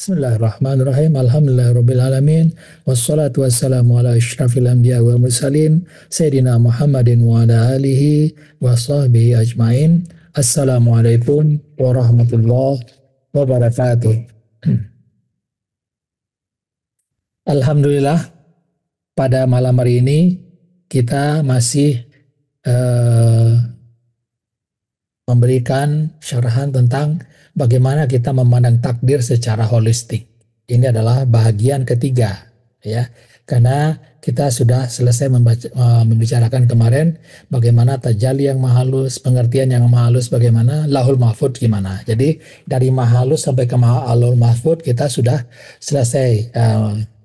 Bismillahirrahmanirrahim. Alhamdulillahirrabbilalamin. Wassalatu wassalamu ala asyrafil anbiya wal mursalin. Sayyidina Muhammadin wa ala alihi wa sahbihi ajmain. Assalamualaikum warahmatullahi wabarakatuh. Alhamdulillah, pada malam hari ini kita masih memberikan syarahan tentang bagaimana kita memandang takdir secara holistik. Ini adalah bahagian ketiga, ya. Karena kita sudah selesai membicarakan kemarin bagaimana tajalli yang mahalus, pengertian yang mahalus, bagaimana lahul mahfud gimana. Jadi dari mahalus sampai ke lahul mahfud kita sudah selesai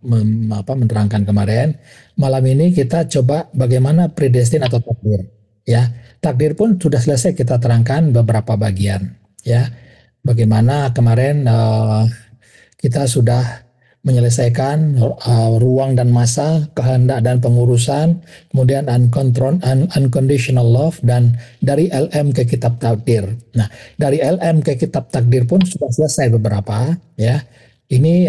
menerangkan kemarin. Malam ini kita coba bagaimana predestin atau takdir, ya. Takdir pun sudah selesai kita terangkan beberapa bagian, ya. Bagaimana kemarin kita sudah menyelesaikan ruang dan masa, kehendak dan pengurusan, kemudian unconditional love, dan dari LM ke kitab takdir. Nah, dari LM ke kitab takdir pun sudah selesai beberapa, ya. Ini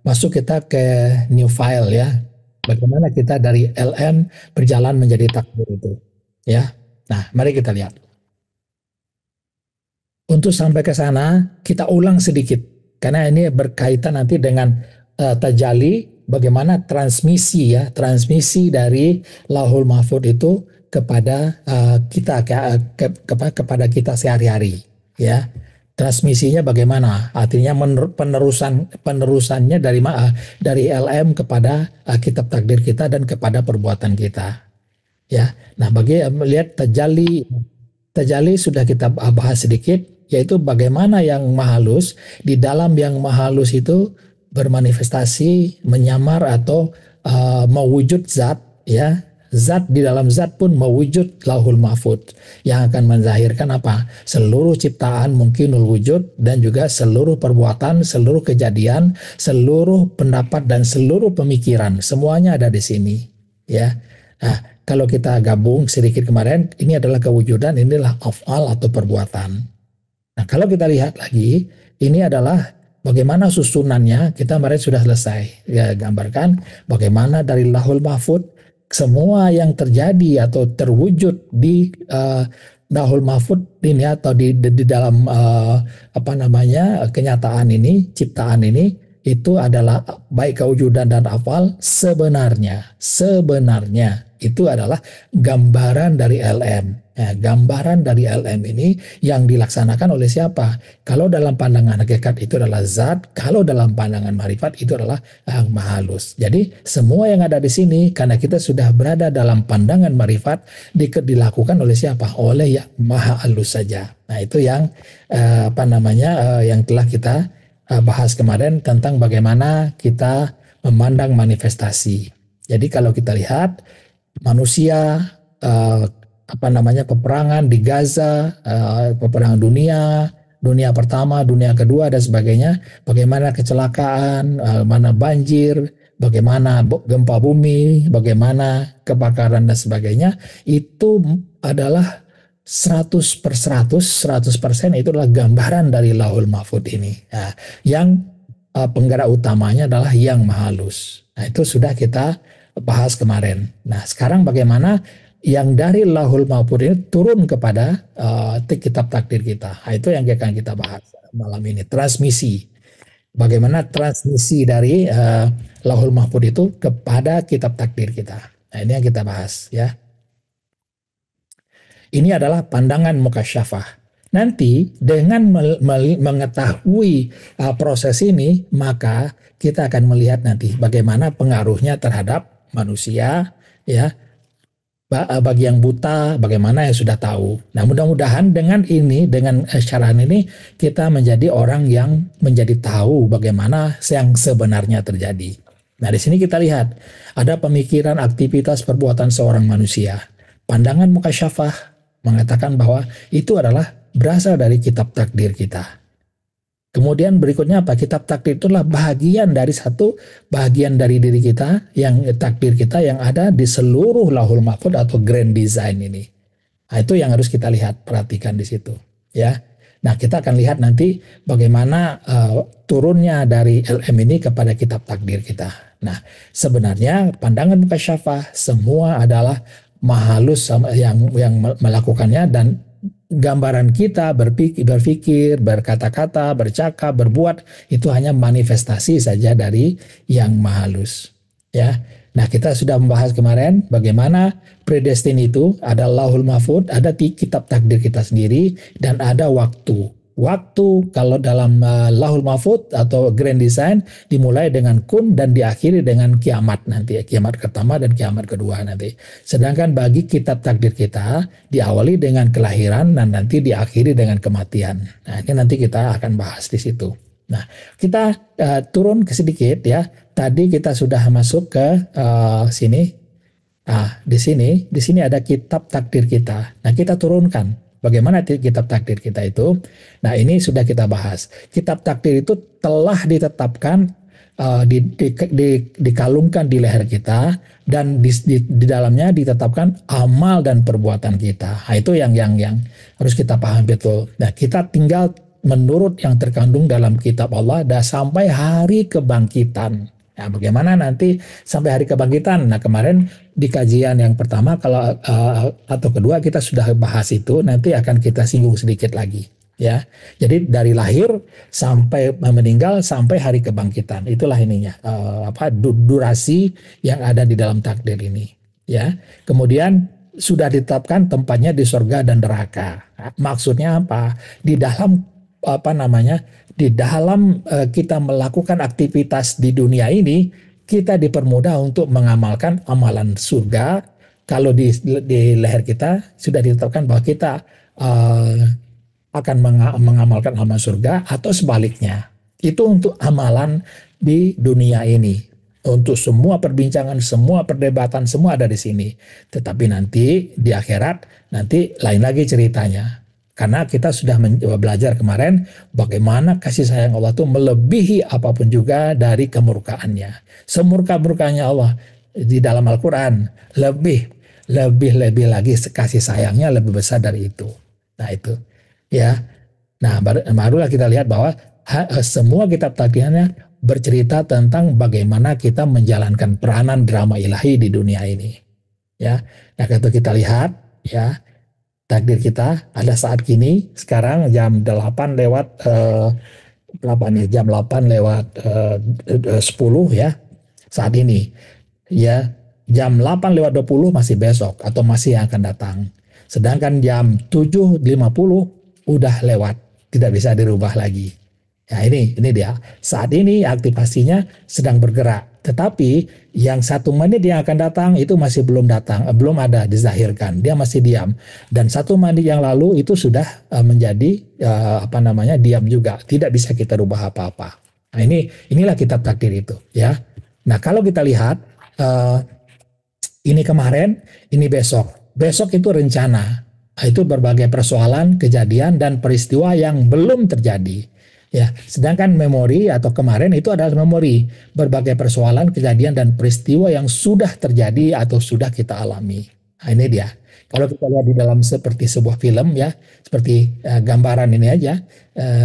masuk kita ke new file, ya. Bagaimana kita dari LM berjalan menjadi takdir itu, ya. Nah, mari kita lihat. Untuk sampai ke sana, kita ulang sedikit. Karena ini berkaitan nanti dengan tajalli, bagaimana transmisi, ya, transmisi dari lahul mahfud itu kepada kita, kepada kita sehari-hari, ya. Transmisinya bagaimana? Artinya penerusannya dari LM kepada kitab takdir kita dan kepada perbuatan kita, ya. Nah, lihat tajalli sudah kita bahas sedikit, yaitu bagaimana yang mahalus di dalam yang mahalus itu bermanifestasi, menyamar atau mewujud zat, ya. Zat di dalam zat pun mewujud lahul mahfud yang akan menzahirkan apa? Seluruh ciptaan mungkinul wujud, dan juga seluruh perbuatan, seluruh kejadian, seluruh pendapat dan seluruh pemikiran, semuanya ada di sini, ya. Nah, kalau kita gabung sedikit kemarin, ini adalah kewujudan, inilah af'al atau perbuatan. Nah, kalau kita lihat lagi, ini adalah bagaimana susunannya. Kita kemarin sudah selesai, ya, gambarkan bagaimana dari lahul mahfud semua yang terjadi atau terwujud di lahul mahfud ini atau di dalam kenyataan ini, ciptaan ini, itu adalah baik kewujudan dan afal sebenarnya itu adalah gambaran dari LM. Ya, gambaran dari LM ini yang dilaksanakan oleh siapa? Kalau dalam pandangan hakikat itu adalah zat, kalau dalam pandangan marifat itu adalah yang mahalus. Jadi semua yang ada di sini karena kita sudah berada dalam pandangan marifat dilakukan oleh siapa? Oleh yang maha halus saja. Nah, itu yang yang telah kita bahas kemarin tentang bagaimana kita memandang manifestasi. Jadi kalau kita lihat manusia, peperangan di Gaza, peperangan dunia pertama, dunia kedua dan sebagainya, bagaimana kecelakaan, mana banjir, bagaimana gempa bumi, bagaimana kebakaran dan sebagainya, itu adalah 100% itu adalah gambaran dari lahul mahfud ini. Nah, yang penggerak utamanya adalah yang mahalus. Nah, itu sudah kita bahas kemarin. Nah, sekarang bagaimana yang dari lahul mahfud ini turun kepada kitab takdir kita. Nah, itu yang akan kita bahas malam ini. Transmisi. Bagaimana transmisi dari lahul mahfud itu kepada kitab takdir kita. Nah, ini yang kita bahas, ya. Ini adalah pandangan mukasyafah. Nanti dengan mengetahui proses ini, maka kita akan melihat nanti bagaimana pengaruhnya terhadap manusia, ya. Bagi yang buta, bagaimana yang sudah tahu. Nah, mudah-mudahan dengan ini, dengan syarahan ini, kita menjadi orang yang menjadi tahu bagaimana yang sebenarnya terjadi. Nah, di sini kita lihat ada pemikiran, aktivitas, perbuatan seorang manusia. Pandangan mukasyafah mengatakan bahwa itu adalah berasal dari kitab takdir kita. Kemudian berikutnya apa? Kitab takdir itulah bagian dari diri kita, yang takdir kita yang ada di seluruh lahul mahfud atau grand design ini. Nah, itu yang harus kita lihat, perhatikan di situ, ya. Nah, kita akan lihat nanti bagaimana turunnya dari LM ini kepada kitab takdir kita. Nah, sebenarnya pandangan mukasyafah semua adalah mahalus yang melakukannya, dan gambaran kita berpikir, berkata-kata, bercakap, berbuat itu hanya manifestasi saja dari yang mahalus. Ya. Nah, kita sudah membahas kemarin bagaimana predestin itu ada Lauhul Mahfud, ada di kitab takdir kita sendiri, dan ada waktu. Waktu kalau dalam Lauhul Mahfud atau Grand Design dimulai dengan kun dan diakhiri dengan kiamat nanti, kiamat pertama dan kiamat kedua nanti. Sedangkan bagi kitab takdir kita diawali dengan kelahiran dan nanti diakhiri dengan kematian. Nah, ini nanti kita akan bahas di situ. Nah, kita turun ke sedikit ya. Tadi kita sudah masuk ke sini. Nah, di sini ada kitab takdir kita. Nah, kita turunkan bagaimana kitab takdir kita itu. Nah, ini sudah kita bahas. Kitab takdir itu telah ditetapkan, dikalungkan di leher kita, dan di dalamnya ditetapkan amal dan perbuatan kita. Nah, itu yang harus kita paham betul. Nah, kita tinggal menurut yang terkandung dalam kitab Allah dan sampai hari kebangkitan. Nah, bagaimana nanti sampai hari kebangkitan? Nah, kemarin di kajian yang pertama atau kedua kita sudah bahas itu, nanti akan kita singgung sedikit lagi, ya. Jadi dari lahir sampai meninggal sampai hari kebangkitan, itulah ininya durasi yang ada di dalam takdir ini, ya. Kemudian sudah ditetapkan tempatnya di surga dan neraka. Nah, maksudnya apa? Di dalam kita melakukan aktivitas di dunia ini, kita dipermudah untuk mengamalkan amalan surga. Kalau di leher kita sudah ditetapkan bahwa kita akan mengamalkan amalan surga, atau sebaliknya. Itu untuk amalan di dunia ini. Untuk semua perbincangan, semua perdebatan, semua ada di sini. Tetapi nanti di akhirat, nanti lain lagi ceritanya. Karena kita sudah belajar kemarin bagaimana kasih sayang Allah itu melebihi apapun juga dari kemurkaannya. Semurka-murkanya Allah di dalam Al-Quran lebih lagi kasih sayangnya lebih besar dari itu. Nah, itu ya. Nah, barulah kita lihat bahwa semua kitab takdirnya bercerita tentang bagaimana kita menjalankan peranan drama ilahi di dunia ini. Ya. Nah, kalau kita lihat ya, takdir kita ada saat kini, sekarang jam 8 lewat jam 8 lewat 10 ya, saat ini. Ya, jam 8 lewat 20 masih besok atau masih yang akan datang. Sedangkan jam 7.50 udah lewat, tidak bisa dirubah lagi. Ya, ini dia. Saat ini aktivasinya sedang bergerak. Tetapi yang 1 menit yang akan datang itu masih belum datang, belum ada dizahirkan. Dia masih diam. Dan 1 menit yang lalu itu sudah menjadi diam juga. Tidak bisa kita rubah apa-apa. Nah, inilah kitab takdir itu, ya. Nah, kalau kita lihat ini kemarin, ini besok. Besok itu rencana. Itu berbagai persoalan, kejadian dan peristiwa yang belum terjadi. Ya, sedangkan memori atau kemarin itu adalah memori, berbagai persoalan, kejadian dan peristiwa yang sudah terjadi atau sudah kita alami. Nah, ini dia. Kalau kita lihat di dalam seperti sebuah film ya, seperti gambaran ini aja,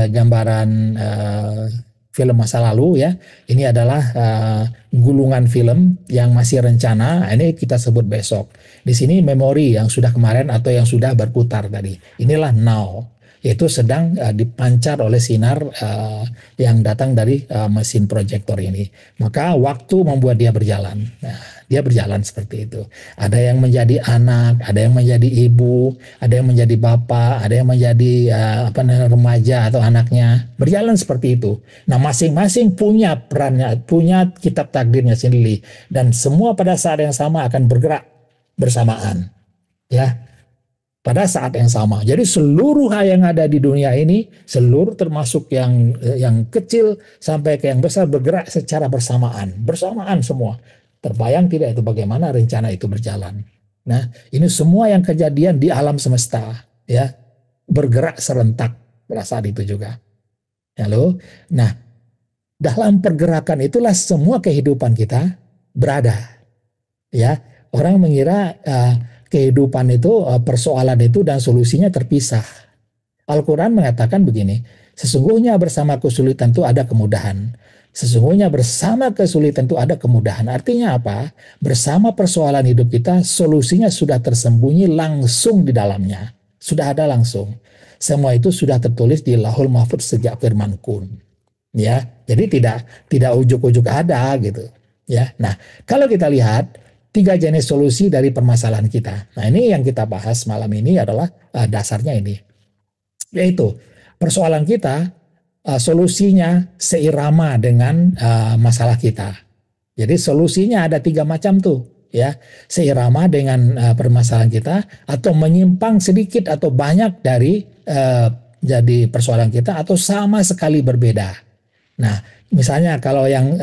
gambaran film masa lalu ya. Ini adalah gulungan film yang masih rencana. Ini kita sebut besok. Di sini memori yang sudah kemarin atau yang sudah berputar tadi. Inilah now. Yaitu sedang dipancar oleh sinar yang datang dari mesin proyektor ini. Maka waktu membuat dia berjalan. Nah, dia berjalan seperti itu. Ada yang menjadi anak, ada yang menjadi ibu, ada yang menjadi bapak, ada yang menjadi remaja atau anaknya. Berjalan seperti itu. Nah, masing-masing punya perannya, punya kitab takdirnya sendiri. Dan semua pada saat yang sama akan bergerak bersamaan. Ya. Pada saat yang sama. Jadi seluruh hal yang ada di dunia ini, seluruh termasuk yang kecil sampai ke yang besar bergerak secara bersamaan. Bersamaan semua. Terbayang tidak itu bagaimana rencana itu berjalan. Nah, ini semua yang kejadian di alam semesta, ya, bergerak serentak pada saat itu juga. Halo. Nah, dalam pergerakan itulah semua kehidupan kita berada. Ya, orang mengira kehidupan itu, persoalan itu dan solusinya terpisah. Al-Quran mengatakan begini, sesungguhnya bersama kesulitan itu ada kemudahan. Sesungguhnya bersama kesulitan itu ada kemudahan. Artinya apa? Bersama persoalan hidup kita, solusinya sudah tersembunyi langsung di dalamnya. Sudah ada langsung. Semua itu sudah tertulis di Lauhul Mahfuz sejak firman kun. Ya, jadi tidak ujuk-ujuk ada gitu. Ya, nah kalau kita lihat 3 jenis solusi dari permasalahan kita. Nah ini yang kita bahas malam ini adalah dasarnya ini, yaitu persoalan kita solusinya seirama dengan masalah kita. Jadi solusinya ada 3 macam tuh, ya, seirama dengan permasalahan kita atau menyimpang sedikit atau banyak dari jadi persoalan kita atau sama sekali berbeda. Nah, misalnya kalau yang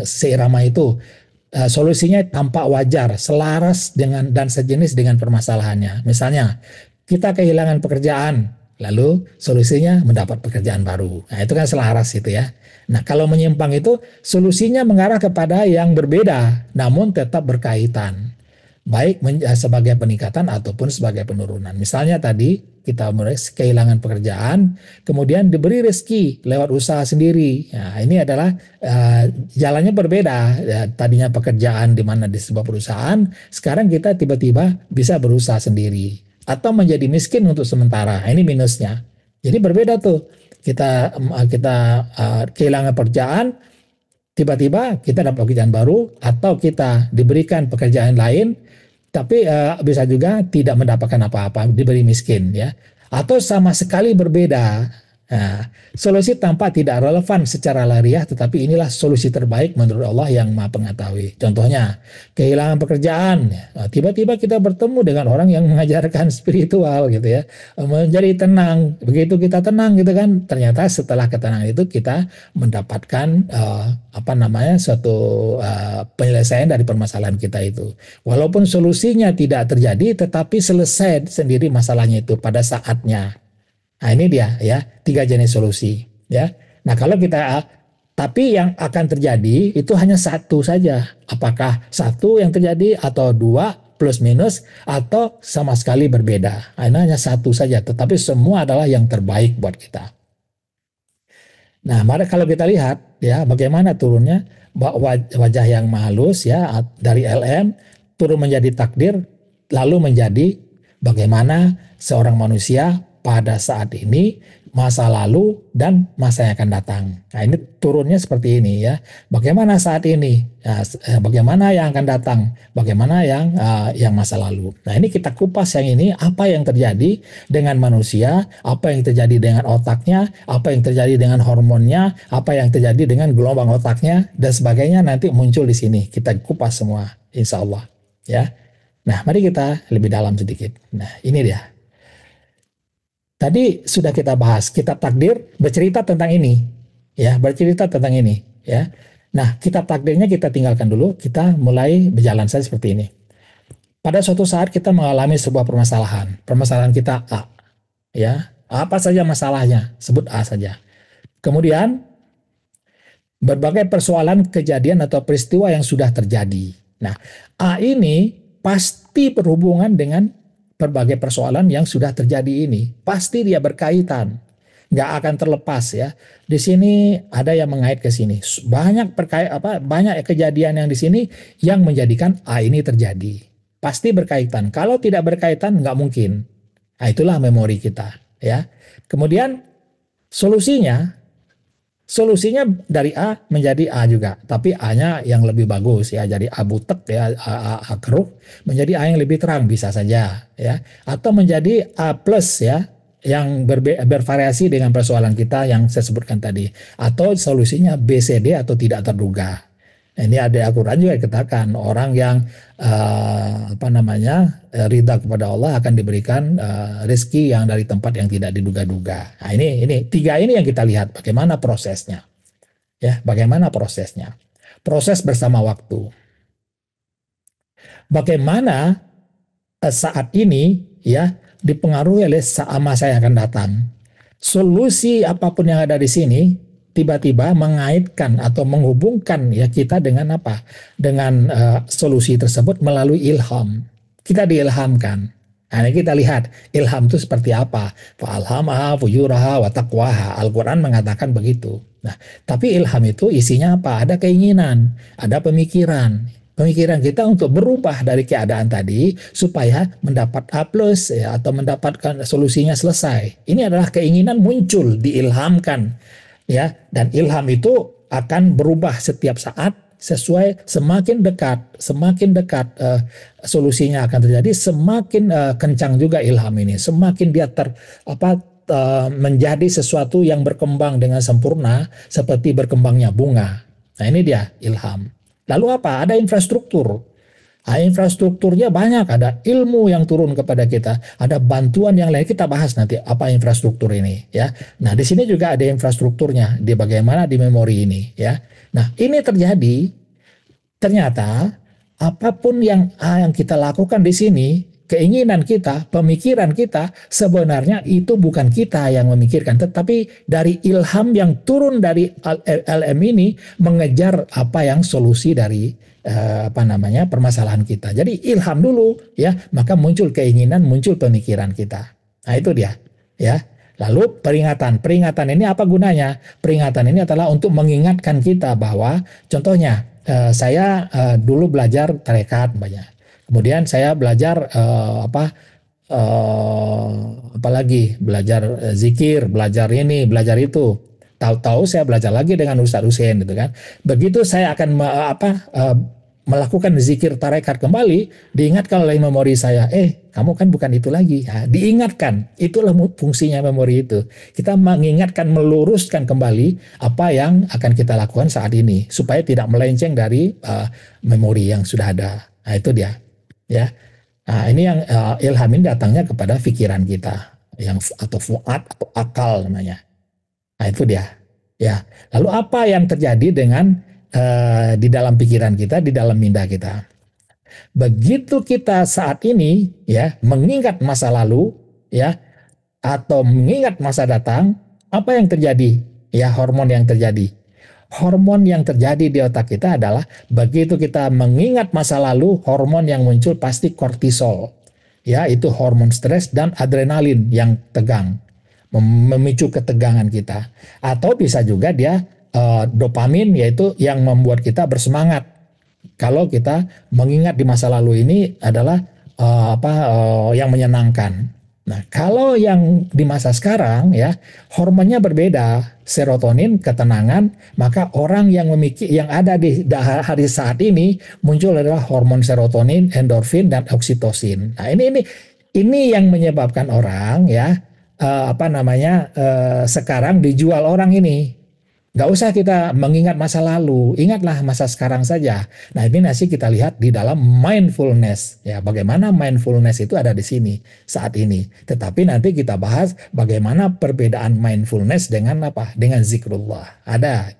seirama itu solusinya tampak wajar, selaras dengan dan sejenis dengan permasalahannya. Misalnya kita kehilangan pekerjaan, lalu solusinya mendapat pekerjaan baru. Nah, itu kan selaras itu ya. Nah, kalau menyimpang itu solusinya mengarah kepada yang berbeda, namun tetap berkaitan. Baik sebagai peningkatan ataupun sebagai penurunan. Misalnya tadi kita mulai kehilangan pekerjaan, kemudian diberi rezeki lewat usaha sendiri. Nah, ini adalah jalannya berbeda. Ya, tadinya pekerjaan di mana di sebuah perusahaan, sekarang kita tiba-tiba bisa berusaha sendiri atau menjadi miskin untuk sementara. Ini minusnya. Jadi berbeda tuh. Kita kehilangan pekerjaan, tiba-tiba kita dapat pekerjaan baru atau kita diberikan pekerjaan lain, tapi bisa juga tidak mendapatkan apa-apa, diberi miskin ya, atau sama sekali berbeda. Nah, solusi tampak tidak relevan secara lahiriah, tetapi inilah solusi terbaik menurut Allah yang Maha Pengetahui. Contohnya, kehilangan pekerjaan, tiba-tiba kita bertemu dengan orang yang mengajarkan spiritual gitu ya, menjadi tenang. Begitu kita tenang gitu kan, ternyata setelah ketenangan itu kita mendapatkan suatu penyelesaian dari permasalahan kita itu. Walaupun solusinya tidak terjadi, tetapi selesai sendiri masalahnya itu pada saatnya. Nah ini dia ya 3 jenis solusi ya. Nah kalau kita tapi yang akan terjadi itu hanya satu saja. Apakah satu yang terjadi atau 2 plus minus atau sama sekali berbeda. Nah, ini hanya satu saja. Tetapi semua adalah yang terbaik buat kita. Nah mari kalau kita lihat ya bagaimana turunnya wajah yang halus ya dari LM turun menjadi takdir lalu menjadi bagaimana seorang manusia pada saat ini, masa lalu, dan masa yang akan datang. Nah ini turunnya seperti ini ya. Bagaimana saat ini, bagaimana yang akan datang, bagaimana yang masa lalu. Nah ini kita kupas yang ini, apa yang terjadi dengan manusia, apa yang terjadi dengan otaknya, apa yang terjadi dengan hormonnya, apa yang terjadi dengan gelombang otaknya, dan sebagainya nanti muncul di sini. Kita kupas semua, insya Allah. Ya. Nah mari kita lebih dalam sedikit. Nah ini dia. Tadi sudah kita bahas, kitab takdir bercerita tentang ini, ya, bercerita tentang ini, ya. Nah, kitab takdirnya kita tinggalkan dulu, kita mulai berjalan saja seperti ini. Pada suatu saat kita mengalami sebuah permasalahan kita A, ya, apa saja masalahnya, sebut A saja. Kemudian berbagai persoalan, kejadian atau peristiwa yang sudah terjadi. Nah, A ini pasti berhubungan dengan berbagai persoalan yang sudah terjadi ini. Pasti dia berkaitan. Nggak akan terlepas ya. Di sini ada yang mengait ke sini. Banyak kejadian yang di sini yang menjadikan A ini terjadi. Pasti berkaitan. Kalau tidak berkaitan nggak mungkin. Nah, itulah memori kita ya. Kemudian solusinya dari A menjadi A juga, tapi A-nya yang lebih bagus ya, jadi A butek ya, A keruh menjadi A yang lebih terang bisa saja ya, atau menjadi A plus ya, yang bervariasi dengan persoalan kita yang saya sebutkan tadi, atau solusinya B, C, D atau tidak terduga. Nah, ini ada Al-Quran juga dikatakan orang yang ridha kepada Allah akan diberikan rezeki yang dari tempat yang tidak diduga-duga. Nah, ini 3 ini yang kita lihat bagaimana prosesnya. Ya, bagaimana prosesnya? Proses bersama waktu. Bagaimana saat ini ya dipengaruhi oleh masa yang akan datang. Solusi apapun yang ada di sini tiba-tiba mengaitkan atau menghubungkan ya kita dengan apa? Dengan solusi tersebut melalui ilham. Kita diilhamkan. Nah, ini kita lihat ilham itu seperti apa. Fa'alhamaha fujuraha wa taqwaha. Al-Quran mengatakan begitu. Nah, tapi ilham itu isinya apa? Ada keinginan, ada pemikiran. Pemikiran kita untuk berubah dari keadaan tadi supaya mendapat A plus ya, atau mendapatkan solusinya selesai. Ini adalah keinginan muncul, diilhamkan ya, dan ilham itu akan berubah setiap saat sesuai semakin dekat solusinya akan terjadi, semakin kencang juga ilham ini, semakin dia menjadi sesuatu yang berkembang dengan sempurna seperti berkembangnya bunga. Nah, ini dia ilham. Lalu apa? Ada infrastruktur. Nah, infrastrukturnya banyak, ada ilmu yang turun kepada kita, ada bantuan yang lain, kita bahas nanti apa infrastruktur ini ya. Nah, di sini juga ada infrastrukturnya di bagaimana di memori ini ya. Nah, ini terjadi ternyata apapun yang kita lakukan di sini, keinginan kita, pemikiran kita, sebenarnya itu bukan kita yang memikirkan, tetapi dari ilham yang turun dari LM ini mengejar apa yang solusi dari permasalahan kita. Jadi ilham dulu ya, maka muncul keinginan, muncul pemikiran kita. Nah, itu dia ya. Lalu peringatan. Peringatan ini apa gunanya? Peringatan ini adalah untuk mengingatkan kita bahwa contohnya saya dulu belajar tarekat banyak. Kemudian saya belajar apalagi belajar zikir, belajar ini, belajar itu. Tahu-tahu saya belajar lagi dengan Ustadz Hussein gitu kan. Begitu saya akan melakukan zikir tarekat kembali, diingatkan oleh memori saya, kamu kan bukan itu lagi. Nah, diingatkan, itulah fungsinya memori itu. Kita mengingatkan, meluruskan kembali apa yang akan kita lakukan saat ini, supaya tidak melenceng dari memori yang sudah ada. Nah, itu dia. Ya. Nah, ini yang ilham ini datangnya kepada pikiran kita, atau fuad atau akal namanya. Nah, itu dia. Ya. Lalu apa yang terjadi dengan di dalam pikiran kita, di dalam minda kita? Begitu kita saat ini ya mengingat masa lalu ya, atau mengingat masa datang, apa yang terjadi? Ya, hormon yang terjadi. Hormon yang terjadi di otak kita adalah begitu kita mengingat masa lalu, hormon yang muncul pasti kortisol. Ya, itu hormon stres dan adrenalin yang tegang, memicu ketegangan kita. Atau bisa juga dia dopamin, yaitu yang membuat kita bersemangat. Kalau kita mengingat di masa lalu ini adalah yang menyenangkan. Nah, kalau yang di masa sekarang ya, hormonnya berbeda, serotonin, ketenangan, maka orang yang ada di hari saat ini muncul adalah hormon serotonin, endorfin, dan oksitosin. Nah, ini yang menyebabkan orang ya sekarang dijual orang ini. Nggak usah kita mengingat masa lalu, ingatlah masa sekarang saja. Nah, ini nanti kita lihat di dalam mindfulness. Ya, bagaimana mindfulness itu ada di sini saat ini. Tetapi nanti kita bahas bagaimana perbedaan mindfulness dengan apa? Dengan zikrullah. Ada.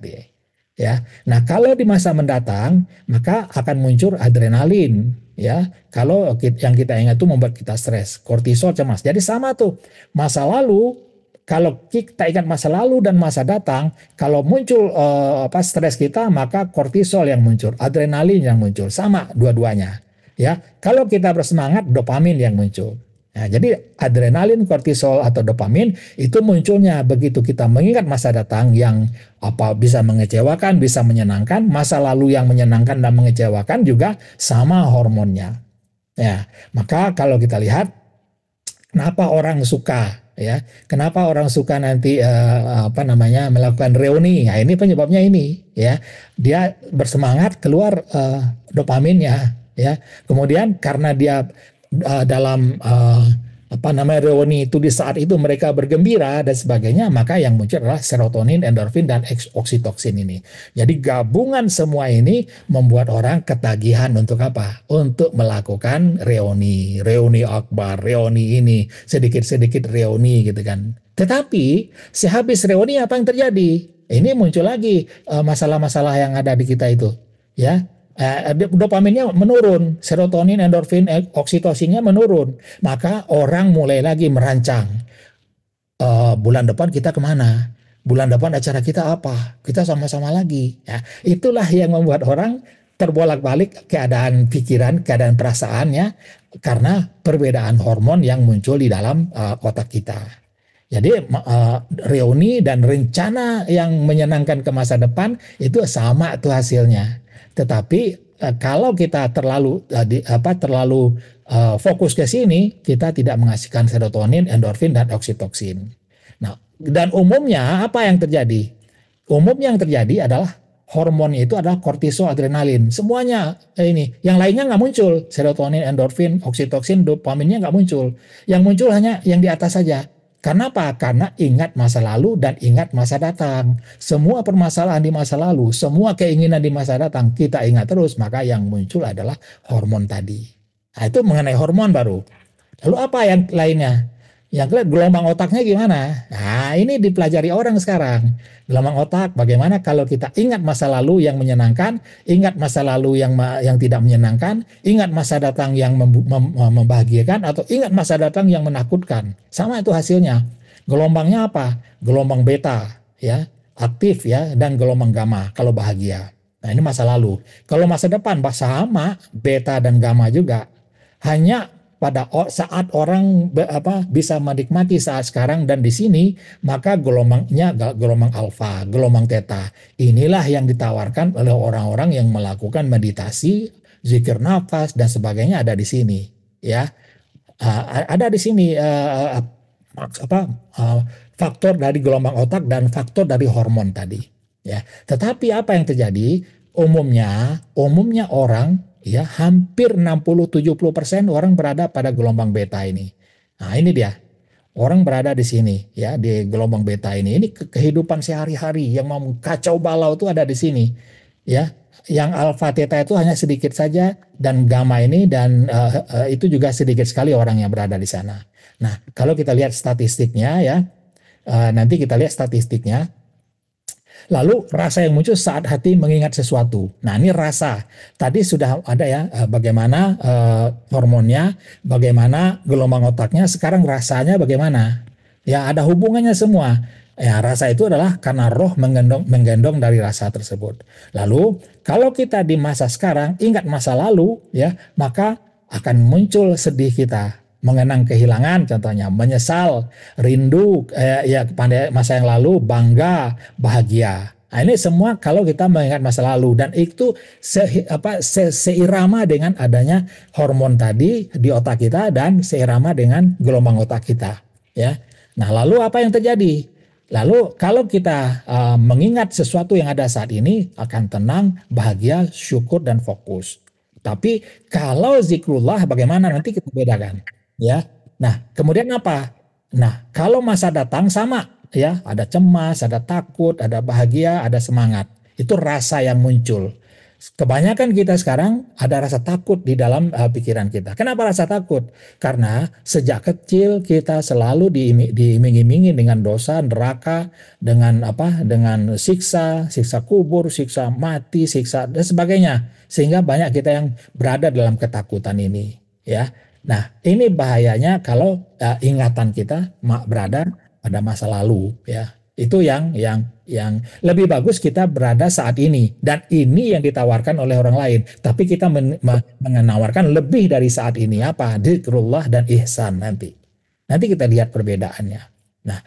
Ya. Nah, kalau di masa mendatang, maka akan muncul adrenalin. Ya, kalau yang kita ingat itu membuat kita stres, kortisol, cemas. Jadi sama tuh, masa lalu. Kalau kita ingat masa lalu dan masa datang, kalau muncul stres kita, maka kortisol yang muncul, adrenalin yang muncul, sama dua-duanya. Ya, kalau kita bersemangat, dopamin yang muncul. Nah, jadi adrenalin, kortisol atau dopamin itu munculnya begitu kita mengingat masa datang yang bisa mengecewakan, bisa menyenangkan. Masa lalu yang menyenangkan dan mengecewakan juga sama hormonnya. Ya, maka kalau kita lihat kenapa orang suka nanti melakukan reuni? Nah, ini penyebabnya ini ya. Dia bersemangat, keluar dopaminnya ya. Kemudian karena dia dalam reuni itu, di saat itu mereka bergembira dan sebagainya, maka yang muncul adalah serotonin, endorfin, dan oksitoksin ini. Jadi gabungan semua ini membuat orang ketagihan untuk apa? Untuk melakukan reuni akbar, reuni ini, sedikit-sedikit reuni gitu kan. Tetapi sehabis reuni apa yang terjadi? Ini muncul lagi masalah-masalah yang ada di kita itu, ya. Dopaminnya menurun, serotonin, endorfin, oksitosinnya menurun. Maka orang mulai lagi merancang, bulan depan kita kemana? Bulan depan acara kita apa? Kita sama-sama lagi. Ya, itulah yang membuat orang terbolak-balik keadaan pikiran, keadaan perasaannya karena perbedaan hormon yang muncul di dalam otak kita. Jadi reuni dan rencana yang menyenangkan ke masa depan itu sama tuh hasilnya. Tetapi kalau kita terlalu fokus ke sini, kita tidak menghasilkan serotonin, endorfin, dan oksitoksin. Nah, dan umumnya apa yang terjadi? Umumnya yang terjadi adalah hormon itu adalah kortisol, adrenalin. Semuanya ini, yang lainnya nggak muncul. Serotonin, endorfin, oksitoksin, dopaminnya nggak muncul. Yang muncul hanya yang di atas saja. Karena apa? Karena ingat masa lalu dan ingat masa datang. Semua permasalahan di masa lalu, semua keinginan di masa datang, kita ingat terus. Maka yang muncul adalah hormon tadi. Nah, itu mengenai hormon baru. Lalu apa yang lainnya? Yang kedua, gelombang otaknya gimana? Nah, ini dipelajari orang sekarang. Gelombang otak, bagaimana kalau kita ingat masa lalu yang menyenangkan, ingat masa lalu yang tidak menyenangkan, ingat masa datang yang membahagiakan, atau ingat masa datang yang menakutkan. Sama itu hasilnya. Gelombangnya apa? Gelombang beta, ya, aktif ya, dan gelombang gamma kalau bahagia. Nah, ini masa lalu. Kalau masa depan, sama, beta dan gamma juga. Hanya pada saat orang bisa menikmati saat sekarang dan di sini, maka gelombangnya gelombang alfa, gelombang theta. Inilah yang ditawarkan oleh orang-orang yang melakukan meditasi, zikir nafas dan sebagainya ada di sini, ya. Ada di sini faktor dari gelombang otak dan faktor dari hormon tadi, ya. Tetapi apa yang terjadi? Umumnya orang, ya, hampir 60-70% orang berada pada gelombang beta ini. Nah, ini dia. Orang berada di sini, ya, di gelombang beta ini. Ini kehidupan sehari-hari yang mau kacau balau itu ada di sini, ya. Yang alfa theta itu hanya sedikit saja, dan gamma ini dan itu juga sedikit sekali orang yang berada di sana. Nah, kalau kita lihat statistiknya, ya, nanti kita lihat statistiknya. Lalu rasa yang muncul saat hati mengingat sesuatu. Nah, ini rasa. Tadi sudah ada ya bagaimana hormonnya, bagaimana gelombang otaknya, sekarang rasanya bagaimana. Ya, ada hubungannya semua. Ya, rasa itu adalah karena roh menggendong dari rasa tersebut. Lalu, kalau kita di masa sekarang ingat masa lalu, ya, maka akan muncul sedih kita. Mengenang kehilangan, contohnya menyesal, rindu ya pada masa yang lalu, bangga, bahagia. Nah, ini semua kalau kita mengingat masa lalu, dan itu seirama dengan adanya hormon tadi di otak kita dan seirama dengan gelombang otak kita, ya. Nah, lalu apa yang terjadi? Lalu kalau kita mengingat sesuatu yang ada saat ini, akan tenang, bahagia, syukur, dan fokus. Tapi kalau zikrullah bagaimana, nanti kita bedakan. Ya, nah kemudian apa? Nah, kalau masa datang sama, ya, ada cemas, ada takut, ada bahagia, ada semangat. Itu rasa yang muncul. Kebanyakan kita sekarang ada rasa takut di dalam pikiran kita. Kenapa rasa takut? Karena sejak kecil kita selalu diiming-imingi dengan dosa, neraka, dengan dengan siksa kubur, siksa mati, siksa dan sebagainya. Sehingga banyak kita yang berada dalam ketakutan ini, ya. Nah, ini bahayanya kalau ingatan kita berada pada masa lalu, ya. Itu yang lebih bagus kita berada saat ini, dan ini yang ditawarkan oleh orang lain. Tapi kita menawarkan lebih dari saat ini, apa? Dzikrullah dan ihsan nanti. Nanti kita lihat perbedaannya. Nah,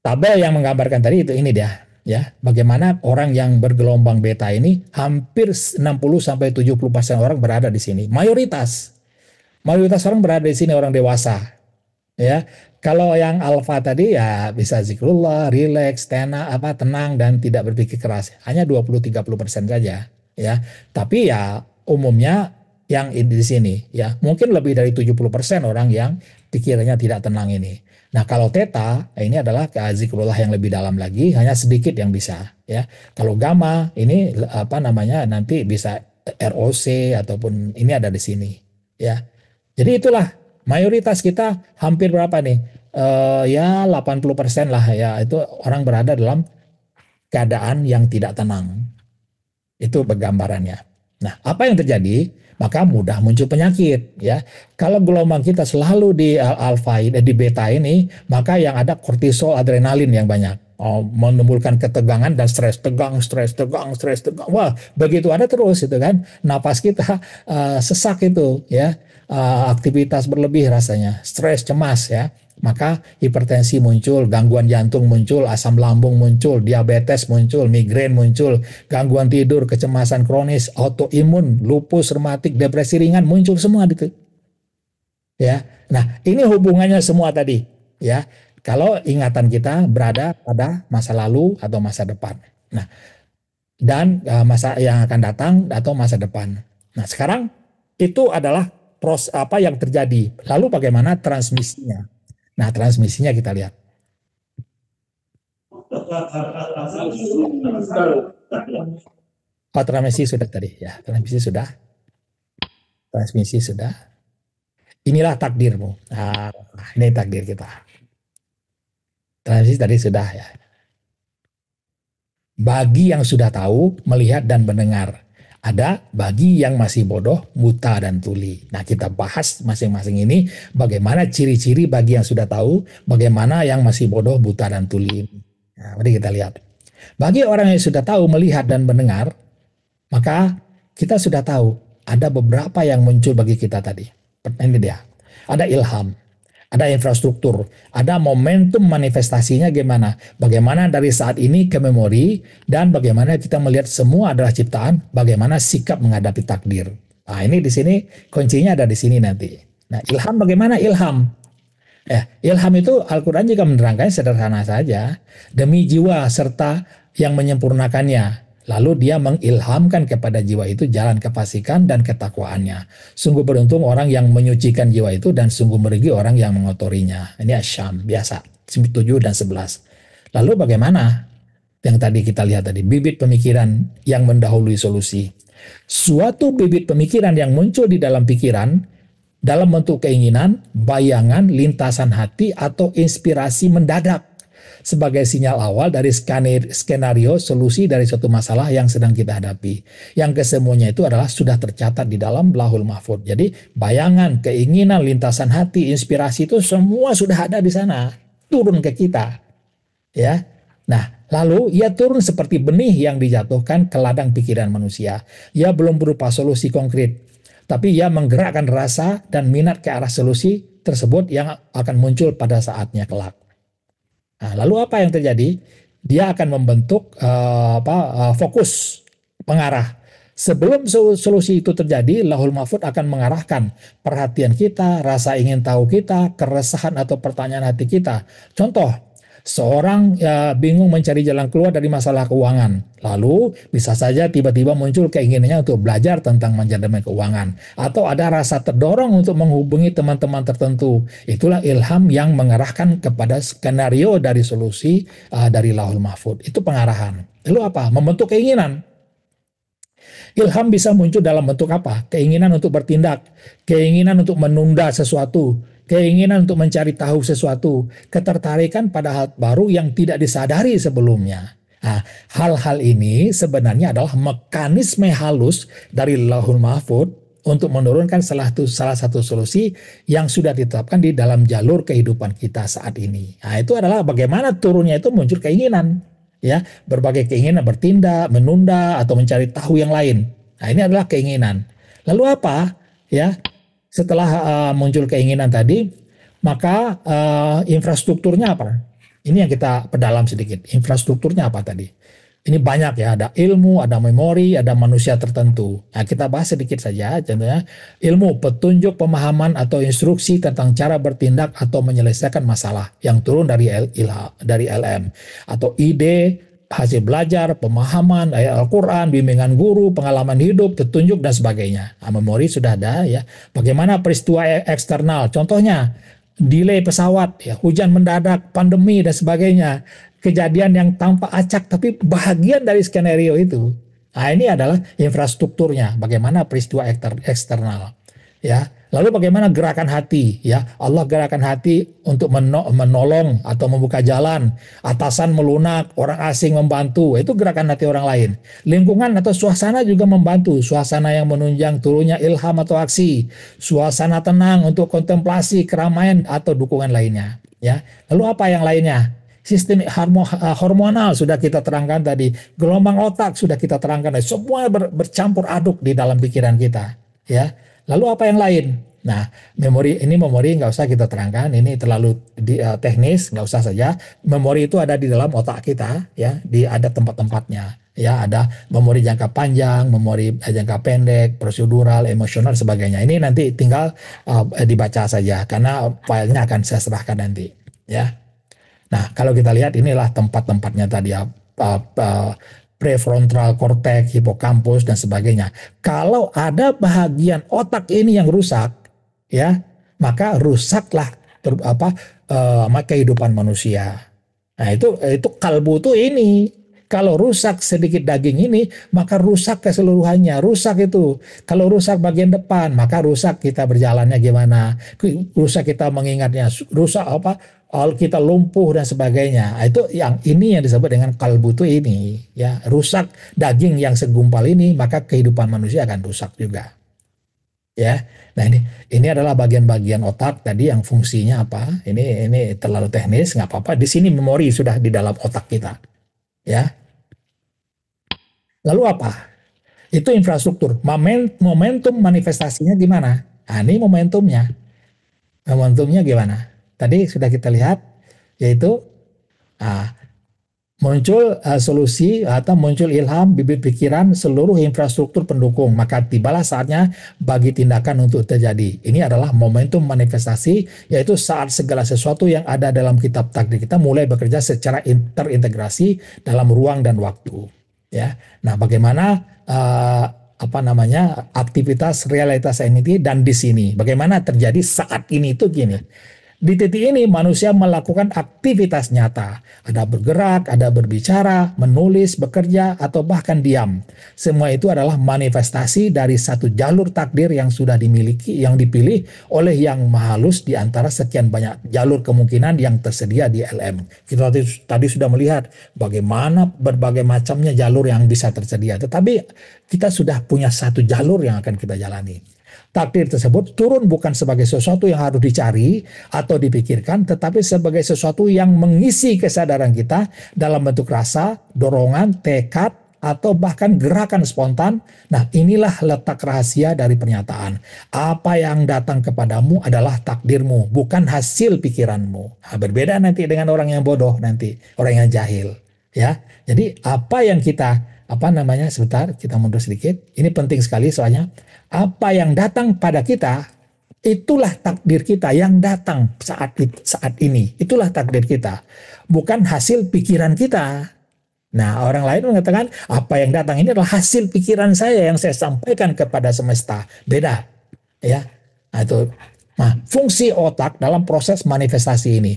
tabel yang menggambarkan tadi itu ini dia, ya. Bagaimana orang yang bergelombang beta ini hampir 60-70% orang berada di sini. Mayoritas orang berada di sini, orang dewasa, ya. Kalau yang alfa tadi ya bisa zikrullah, rileks, tenang dan tidak berpikir keras. Hanya 20-30% saja, ya. Tapi ya umumnya yang di sini, ya, mungkin lebih dari 70% orang yang pikirannya tidak tenang ini. Nah, kalau theta ini adalah zikrullah yang lebih dalam lagi, hanya sedikit yang bisa, ya. Kalau gamma ini nanti bisa ROC ataupun ini ada di sini, ya. Jadi itulah mayoritas kita hampir berapa nih? Ya 80% lah, ya, itu orang berada dalam keadaan yang tidak tenang. Itu gambarannya. Nah, apa yang terjadi? Maka mudah muncul penyakit, ya. Kalau gelombang kita selalu di alfa, di beta ini, maka yang ada kortisol, adrenalin yang banyak. menimbulkan ketegangan dan stres, tegang, stres, tegang, stres, tegang. Wah, begitu ada terus itu kan, napas kita sesak itu ya, aktivitas berlebih rasanya, stres, cemas ya. Maka hipertensi muncul, gangguan jantung muncul, asam lambung muncul, diabetes muncul, migrain muncul, gangguan tidur, kecemasan kronis, autoimun, lupus, rematik, depresi ringan muncul semua gitu. Ya. Nah, ini hubungannya semua tadi, ya. Kalau ingatan kita berada pada masa lalu atau masa depan. Nah, dan masa yang akan datang atau masa depan. Nah, sekarang itu adalah apa yang terjadi. Lalu bagaimana transmisinya? Nah, transmisinya kita lihat. Oh, transmisi sudah tadi ya. Transmisi sudah. Transmisi sudah. Inilah takdirmu. Nah, ini takdir kita. Transmisi tadi sudah ya. Bagi yang sudah tahu, melihat dan mendengar. Ada bagi yang masih bodoh, buta dan tuli. Nah, kita bahas masing-masing ini bagaimana ciri-ciri bagi yang sudah tahu, bagaimana yang masih bodoh, buta dan tuli. Nah, mari kita lihat. Bagi orang yang sudah tahu, melihat dan mendengar, maka kita sudah tahu ada beberapa yang muncul bagi kita tadi. Ini dia. Ada ilham, ada infrastruktur, ada momentum manifestasinya gimana. Bagaimana dari saat ini ke memori, dan bagaimana kita melihat semua adalah ciptaan, bagaimana sikap menghadapi takdir. Nah, ini di sini kuncinya ada di sini nanti. Nah, ilham bagaimana ilham? Ilham itu Al-Quran juga menerangkan sederhana saja, demi jiwa serta yang menyempurnakannya. Lalu dia mengilhamkan kepada jiwa itu jalan kefasikan dan ketakwaannya. Sungguh beruntung orang yang menyucikan jiwa itu dan sungguh merugi orang yang mengotorinya. Ini Asyam, biasa, 7 dan 11. Lalu bagaimana? Yang tadi kita lihat tadi, bibit pemikiran yang mendahului solusi. Suatu bibit pemikiran yang muncul di dalam pikiran, dalam bentuk keinginan, bayangan, lintasan hati, atau inspirasi mendadak sebagai sinyal awal dari skenario solusi dari suatu masalah yang sedang kita hadapi. Yang kesemuanya itu adalah sudah tercatat di dalam Lauhul Mahfuz. Jadi bayangan, keinginan, lintasan hati, inspirasi itu semua sudah ada di sana, turun ke kita. Ya. Nah, lalu ia turun seperti benih yang dijatuhkan ke ladang pikiran manusia. Ia belum berupa solusi konkret, tapi ia menggerakkan rasa dan minat ke arah solusi tersebut yang akan muncul pada saatnya kelak. Nah, lalu apa yang terjadi? Dia akan membentuk fokus pengarah. Sebelum solusi itu terjadi, Lauhul Mahfuz akan mengarahkan perhatian kita, rasa ingin tahu kita, keresahan atau pertanyaan hati kita. Contoh, seorang bingung mencari jalan keluar dari masalah keuangan. Lalu bisa saja tiba-tiba muncul keinginannya untuk belajar tentang manajemen keuangan. Atau ada rasa terdorong untuk menghubungi teman-teman tertentu. Itulah ilham yang mengarahkan kepada skenario dari solusi dari Lauhul Mahfuz. Itu pengarahan. Lalu apa? Membentuk keinginan. Ilham bisa muncul dalam bentuk apa? Keinginan untuk bertindak, keinginan untuk menunda sesuatu, keinginan untuk mencari tahu sesuatu, ketertarikan pada hal baru yang tidak disadari sebelumnya. Nah, hal-hal ini sebenarnya adalah mekanisme halus dari Lauhul Mahfuz untuk menurunkan salah satu solusi yang sudah ditetapkan di dalam jalur kehidupan kita saat ini. Nah, itu adalah bagaimana turunnya itu muncul keinginan. Ya, berbagai keinginan bertindak, menunda, atau mencari tahu yang lain. Nah, ini adalah keinginan. Lalu apa? Ya, setelah muncul keinginan tadi, maka infrastrukturnya apa? Ini yang kita perdalam sedikit. Infrastrukturnya apa tadi? Ini banyak ya, ada ilmu, ada memori, ada manusia tertentu. Nah, kita bahas sedikit saja, contohnya ilmu, petunjuk, pemahaman, atau instruksi tentang cara bertindak atau menyelesaikan masalah yang turun dari LM. Atau ide, hasil belajar, pemahaman, ayat Al-Quran, bimbingan guru, pengalaman hidup, petunjuk, dan sebagainya. Nah, memori sudah ada ya. Bagaimana peristiwa eksternal, contohnya delay pesawat, ya, hujan mendadak, pandemi, dan sebagainya. Kejadian yang tanpa acak tapi bahagian dari skenario itu. Nah, ini adalah infrastrukturnya, bagaimana peristiwa eksternal. Ya, lalu bagaimana gerakan hati, ya. Allah gerakan hati untuk menolong atau membuka jalan, atasan melunak, orang asing membantu, itu gerakan hati orang lain. Lingkungan atau suasana juga membantu, suasana yang menunjang turunnya ilham atau aksi, suasana tenang untuk kontemplasi, keramaian atau dukungan lainnya, ya. Lalu apa yang lainnya? sistem hormonal sudah kita terangkan tadi, gelombang otak sudah kita terangkan, semua bercampur aduk di dalam pikiran kita, ya. Lalu apa yang lain? Nah, memori nggak usah kita terangkan, ini terlalu teknis, nggak usah saja. Memori itu ada di dalam otak kita, ya, ada tempat-tempatnya. Ya, ada memori jangka panjang, memori jangka pendek, prosedural, emosional, sebagainya. Ini nanti tinggal dibaca saja, karena filenya akan saya serahkan nanti, ya. Nah, kalau kita lihat inilah tempat-tempatnya tadi ya, prefrontal cortex, hipokampus dan sebagainya. Kalau ada bagian otak ini yang rusak, ya, maka rusaklah kehidupan manusia. Nah, itu kalbu tuh ini. Kalau rusak sedikit daging ini, maka rusak keseluruhannya. Rusak itu. Kalau rusak bagian depan, maka rusak kita berjalannya gimana. Rusak kita mengingatnya. Rusak kita lumpuh dan sebagainya. Itu ini yang disebut dengan kalbu itu ini. Ya, rusak daging yang segumpal ini, maka kehidupan manusia akan rusak juga. Ya, nah ini adalah bagian-bagian otak tadi yang fungsinya apa? Ini terlalu teknis, nggak apa-apa. Di sini memori sudah di dalam otak kita. Ya. Lalu apa? Itu infrastruktur. Momentum manifestasinya gimana? Nah, ini momentumnya. Momentumnya gimana? Tadi sudah kita lihat, yaitu muncul solusi atau muncul ilham, bibit pikiran, seluruh infrastruktur pendukung. Maka tibalah saatnya bagi tindakan untuk terjadi. Ini adalah momentum manifestasi, yaitu saat segala sesuatu yang ada dalam kitab takdir kita mulai bekerja secara terintegrasi dalam ruang dan waktu. Ya, nah bagaimana aktivitas realitas ini dan di sini, bagaimana terjadi saat ini itu gini. Di titik ini manusia melakukan aktivitas nyata. Ada bergerak, ada berbicara, menulis, bekerja, atau bahkan diam. Semua itu adalah manifestasi dari satu jalur takdir yang sudah dimiliki, yang dipilih oleh Yang Maha Halus di antara sekian banyak jalur kemungkinan yang tersedia di LM. Kita tadi sudah melihat bagaimana berbagai macamnya jalur yang bisa tersedia. Tetapi kita sudah punya satu jalur yang akan kita jalani. Takdir tersebut turun bukan sebagai sesuatu yang harus dicari atau dipikirkan, tetapi sebagai sesuatu yang mengisi kesadaran kita dalam bentuk rasa, dorongan, tekad, atau bahkan gerakan spontan. Nah, inilah letak rahasia dari pernyataan. Apa yang datang kepadamu adalah takdirmu, bukan hasil pikiranmu. Nah, berbeda nanti dengan orang yang bodoh nanti, orang yang jahil. Ya, jadi apa yang kita sebentar kita mundur sedikit. Ini penting sekali soalnya. Apa yang datang pada kita, itulah takdir kita yang datang saat ini. Itulah takdir kita. Bukan hasil pikiran kita. Nah, orang lain mengatakan, apa yang datang ini adalah hasil pikiran saya yang saya sampaikan kepada semesta. Beda. Ya. Nah, fungsi otak dalam proses manifestasi ini.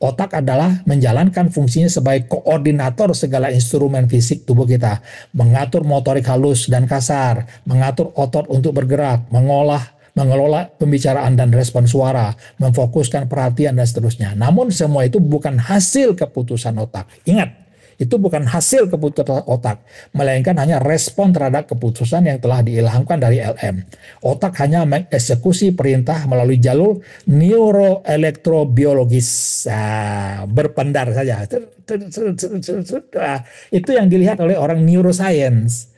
Otak adalah menjalankan fungsinya sebagai koordinator segala instrumen fisik tubuh kita, mengatur motorik halus dan kasar, mengatur otot untuk bergerak, mengelola pembicaraan dan respon suara, memfokuskan perhatian dan seterusnya. Namun semua itu bukan hasil keputusan otak. Ingat, itu bukan hasil keputusan otak, melainkan hanya respon terhadap keputusan yang telah diilhamkan dari LM. Otak hanya mengeksekusi perintah melalui jalur neuroelektrobiologis, berpendar saja. Itu yang dilihat oleh orang neuroscience.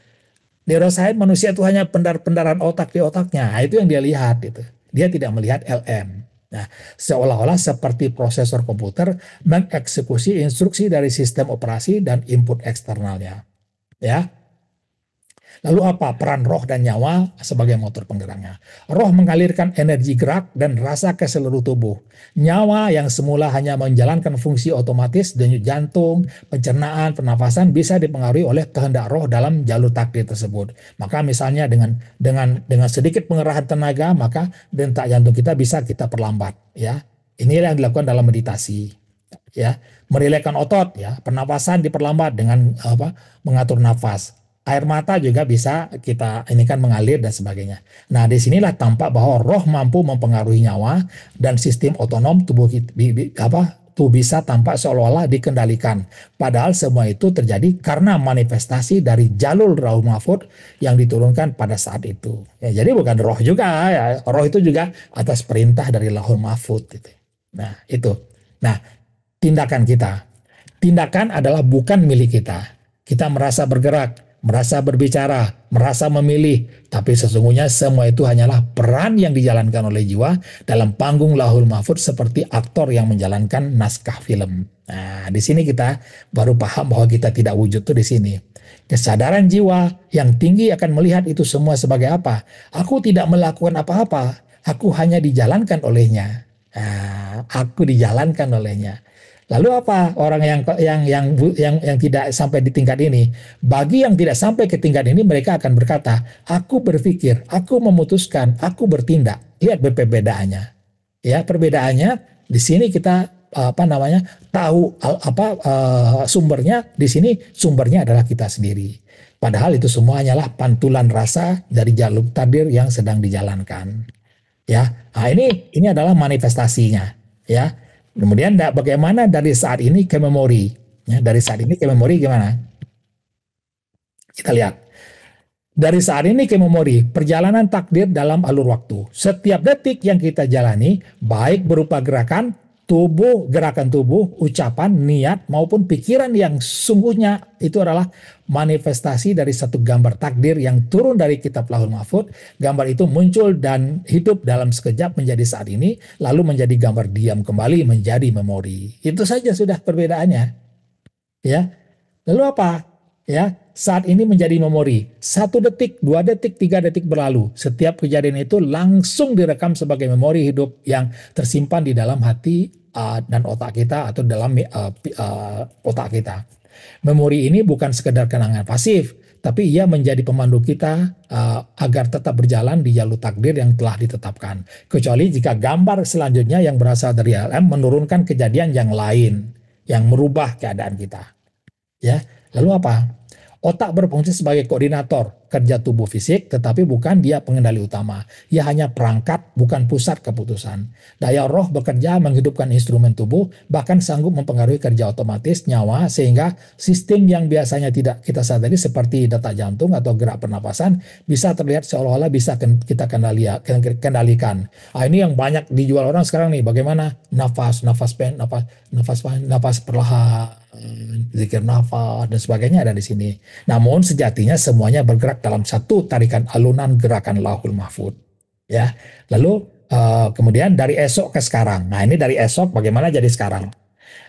Neuroscience manusia itu hanya pendar-pendaran otak di otaknya. Itu yang dia lihat. Itu. Dia tidak melihat LM. Nah, seolah-olah seperti prosesor komputer mengeksekusi instruksi dari sistem operasi dan input eksternalnya. Ya. Lalu apa peran roh dan nyawa sebagai motor penggeraknya? Roh mengalirkan energi gerak dan rasa ke seluruh tubuh. Nyawa yang semula hanya menjalankan fungsi otomatis denyut jantung, pencernaan, pernafasan bisa dipengaruhi oleh kehendak roh dalam jalur takdir tersebut. Maka misalnya dengan sedikit pengerahan tenaga, maka detak jantung kita bisa kita perlambat. Ya, inilah yang dilakukan dalam meditasi. Ya, merilekkan otot. Ya, pernafasan diperlambat dengan mengatur nafas. Air mata juga bisa kita mengalir dan sebagainya. Nah, disinilah tampak bahwa roh mampu mempengaruhi nyawa dan sistem otonom tubuh bisa tampak seolah-olah dikendalikan. Padahal semua itu terjadi karena manifestasi dari jalur Lauhul Mahfuz yang diturunkan pada saat itu. Ya, jadi bukan roh juga, ya. Roh itu juga atas perintah dari Lauhul Mahfuz. Gitu. Nah, itu. Nah, tindakan kita. Tindakan adalah bukan milik kita. Kita merasa bergerak, merasa berbicara, merasa memilih, tapi sesungguhnya semua itu hanyalah peran yang dijalankan oleh jiwa dalam panggung Lauhul Mahfuz seperti aktor yang menjalankan naskah film. Nah, di sini kita baru paham bahwa kita tidak wujud tuh di sini. Kesadaran jiwa yang tinggi akan melihat itu semua sebagai apa? Aku tidak melakukan apa-apa, aku hanya dijalankan olehnya. Nah, aku dijalankan olehnya. Lalu apa orang yang tidak sampai di tingkat ini? Bagi yang tidak sampai ke tingkat ini, mereka akan berkata, aku berpikir, aku memutuskan, aku bertindak. Lihat perbedaannya. Ya, perbedaannya di sini kita tahu sumbernya. Di sini sumbernya adalah kita sendiri. Padahal itu semua hanyalah pantulan rasa dari jalur takdir yang sedang dijalankan. Ya, nah ini adalah manifestasinya. Ya, kemudian bagaimana dari saat ini ke memori? Ya, dari saat ini ke memori gimana? Kita lihat. Dari saat ini ke memori, perjalanan takdir dalam alur waktu. Setiap detik yang kita jalani, baik berupa gerakan tubuh, ucapan, niat, maupun pikiran yang sungguhnya itu adalah manifestasi dari satu gambar takdir yang turun dari kitab Lauhul Mahfuz. Gambar itu muncul dan hidup dalam sekejap menjadi saat ini, lalu menjadi gambar diam kembali menjadi memori. Itu saja sudah perbedaannya. Ya, lalu apa? Ya, saat ini menjadi memori. 1 detik, 2 detik, 3 detik berlalu. Setiap kejadian itu langsung direkam sebagai memori hidup yang tersimpan di dalam hati dan otak kita atau dalam otak kita. Memori ini bukan sekedar kenangan pasif, tapi ia menjadi pemandu kita agar tetap berjalan di jalur takdir yang telah ditetapkan. Kecuali jika gambar selanjutnya yang berasal dari LM menurunkan kejadian yang lain, yang merubah keadaan kita. Ya, lalu apa? Otak berfungsi sebagai koordinator kerja tubuh fisik, tetapi bukan dia pengendali utama. Ia hanya perangkat, bukan pusat keputusan. Daya roh bekerja menghidupkan instrumen tubuh, bahkan sanggup mempengaruhi kerja otomatis nyawa, sehingga sistem yang biasanya tidak kita sadari seperti detak jantung atau gerak pernapasan bisa terlihat seolah-olah bisa kita kendalikan. Ini yang banyak dijual orang sekarang nih, bagaimana nafas perlahan, zikir nafas dan sebagainya ada di sini. Namun sejatinya semuanya bergerak dalam satu tarikan alunan gerakan Lauhul Mahfuz. Ya, lalu kemudian dari esok ke sekarang. Nah, ini dari esok bagaimana jadi sekarang?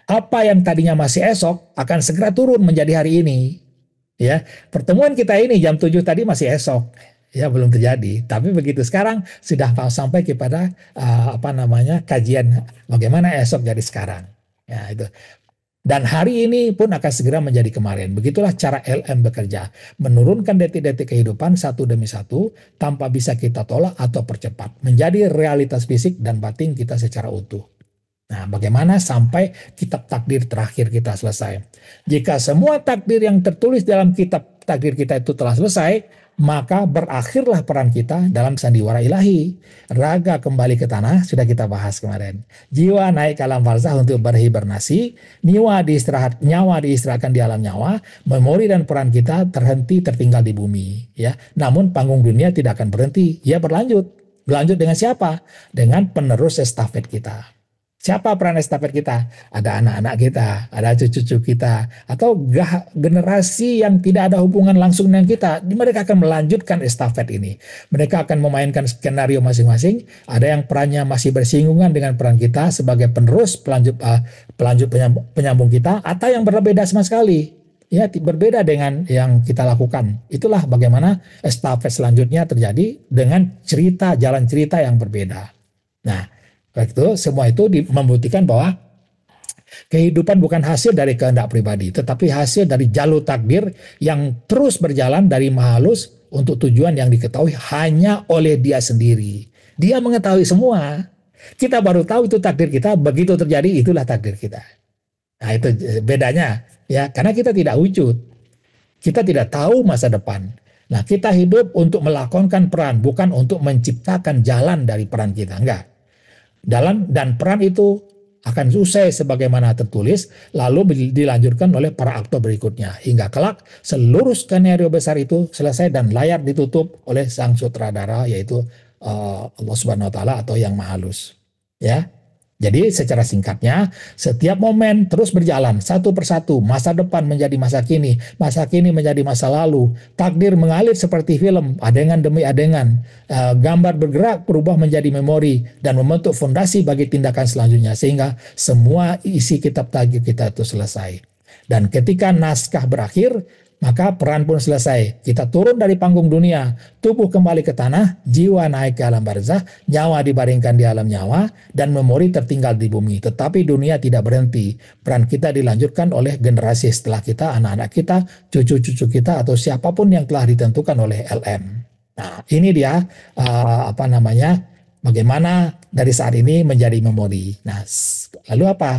Apa yang tadinya masih esok akan segera turun menjadi hari ini. Ya, pertemuan kita ini jam 7 tadi masih esok. Ya, belum terjadi. Tapi begitu sekarang sudah sampai kepada kajian bagaimana esok jadi sekarang. Ya, itu. Dan hari ini pun akan segera menjadi kemarin. Begitulah cara LM bekerja. Menurunkan detik-detik kehidupan satu demi satu tanpa bisa kita tolak atau percepat. Menjadi realitas fisik dan batin kita secara utuh. Nah, bagaimana sampai kitab takdir terakhir kita selesai? Jika semua takdir yang tertulis dalam kitab takdir kita itu telah selesai, maka berakhirlah peran kita dalam sandiwara ilahi. Raga kembali ke tanah, sudah kita bahas kemarin. Jiwa naik ke alam barzah untuk berhibernasi, nyawa diistirahatkan di alam nyawa, memori dan peran kita tertinggal di bumi. Ya, namun panggung dunia tidak akan berhenti, ia berlanjut. Berlanjut dengan siapa? Dengan penerus estafet kita. Siapa peran estafet kita? Ada anak-anak kita, ada cucu-cucu kita, atau generasi yang tidak ada hubungan langsung dengan kita. Mereka akan melanjutkan estafet ini. Mereka akan memainkan skenario masing-masing. Ada yang perannya masih bersinggungan dengan peran kita sebagai penerus penyambung kita, atau yang berbeda sama sekali. Ya, berbeda dengan yang kita lakukan. Itulah bagaimana estafet selanjutnya terjadi dengan jalan cerita yang berbeda. Nah, itu semua itu membuktikan bahwa kehidupan bukan hasil dari kehendak pribadi, tetapi hasil dari jalur takdir yang terus berjalan dari maha halus untuk tujuan yang diketahui hanya oleh dia sendiri. Dia mengetahui semua. Kita baru tahu itu takdir kita, begitu terjadi itulah takdir kita. Nah, itu bedanya ya, karena kita tidak wujud. Kita tidak tahu masa depan. Nah, kita hidup untuk melakonkan peran, bukan untuk menciptakan jalan dari peran kita, enggak. Dan peran itu akan usai sebagaimana tertulis, lalu dilanjutkan oleh para aktor berikutnya. Hingga kelak seluruh skenario besar itu selesai dan layar ditutup oleh sang sutradara, yaitu Allah Subhanahu wa Ta'ala atau yang Maha Halus. Ya. Jadi secara singkatnya, setiap momen terus berjalan satu persatu, masa depan menjadi masa kini menjadi masa lalu, takdir mengalir seperti film, adegan demi adegan, gambar bergerak berubah menjadi memori, dan membentuk fondasi bagi tindakan selanjutnya, sehingga semua isi kitab takdir kita itu selesai. Dan ketika naskah berakhir, maka peran pun selesai. Kita turun dari panggung dunia, tubuh kembali ke tanah, jiwa naik ke alam barzah, nyawa dibaringkan di alam nyawa, dan memori tertinggal di bumi. Tetapi dunia tidak berhenti. Peran kita dilanjutkan oleh generasi setelah kita, anak-anak kita, cucu-cucu kita, atau siapapun yang telah ditentukan oleh LM. Nah, ini dia bagaimana dari saat ini menjadi memori. Nah, lalu apa?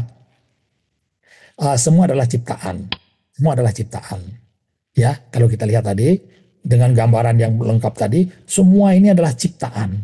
Semua adalah ciptaan. Semua adalah ciptaan. Ya, kalau kita lihat tadi dengan gambaran yang lengkap tadi, semua ini adalah ciptaan.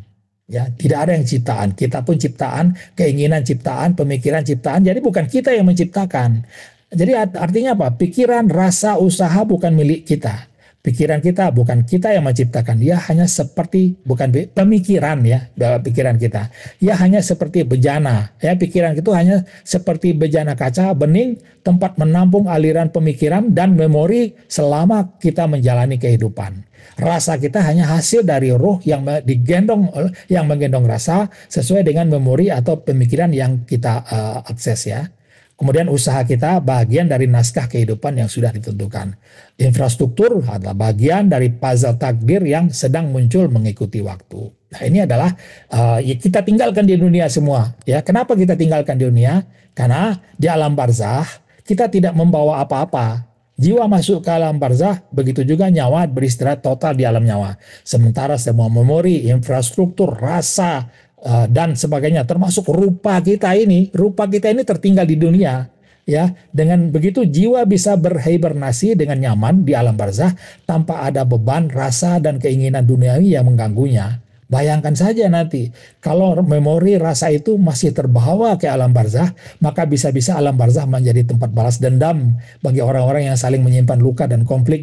Ya, tidak ada yang ciptaan. Kita pun ciptaan, keinginan ciptaan, pemikiran ciptaan. Jadi bukan kita yang menciptakan. Jadi artinya apa? Pikiran, rasa, usaha bukan milik kita. Pikiran kita bukan kita yang menciptakan, dia hanya seperti bukan pemikiran ya, pikiran kita. Dia hanya seperti bejana ya, pikiran itu hanya seperti bejana kaca bening, tempat menampung aliran pemikiran dan memori selama kita menjalani kehidupan. Rasa kita hanya hasil dari roh yang menggendong rasa sesuai dengan memori atau pemikiran yang kita akses ya. Kemudian usaha kita bagian dari naskah kehidupan yang sudah ditentukan. Infrastruktur adalah bagian dari puzzle takdir yang sedang muncul mengikuti waktu. Nah, ini adalah kita tinggalkan di dunia semua. Ya, kenapa kita tinggalkan di dunia? Karena di alam barzah kita tidak membawa apa-apa. Jiwa masuk ke alam barzah, begitu juga nyawa beristirahat total di alam nyawa. Sementara semua memori, infrastruktur, rasa, dan sebagainya, termasuk rupa kita ini tertinggal di dunia. Ya, dengan begitu jiwa bisa berhibernasi dengan nyaman di alam barzah tanpa ada beban, rasa, dan keinginan duniawi yang mengganggunya. Bayangkan saja nanti, kalau memori rasa itu masih terbawa ke alam barzah, maka bisa-bisa alam barzah menjadi tempat balas dendam bagi orang-orang yang saling menyimpan luka dan konflik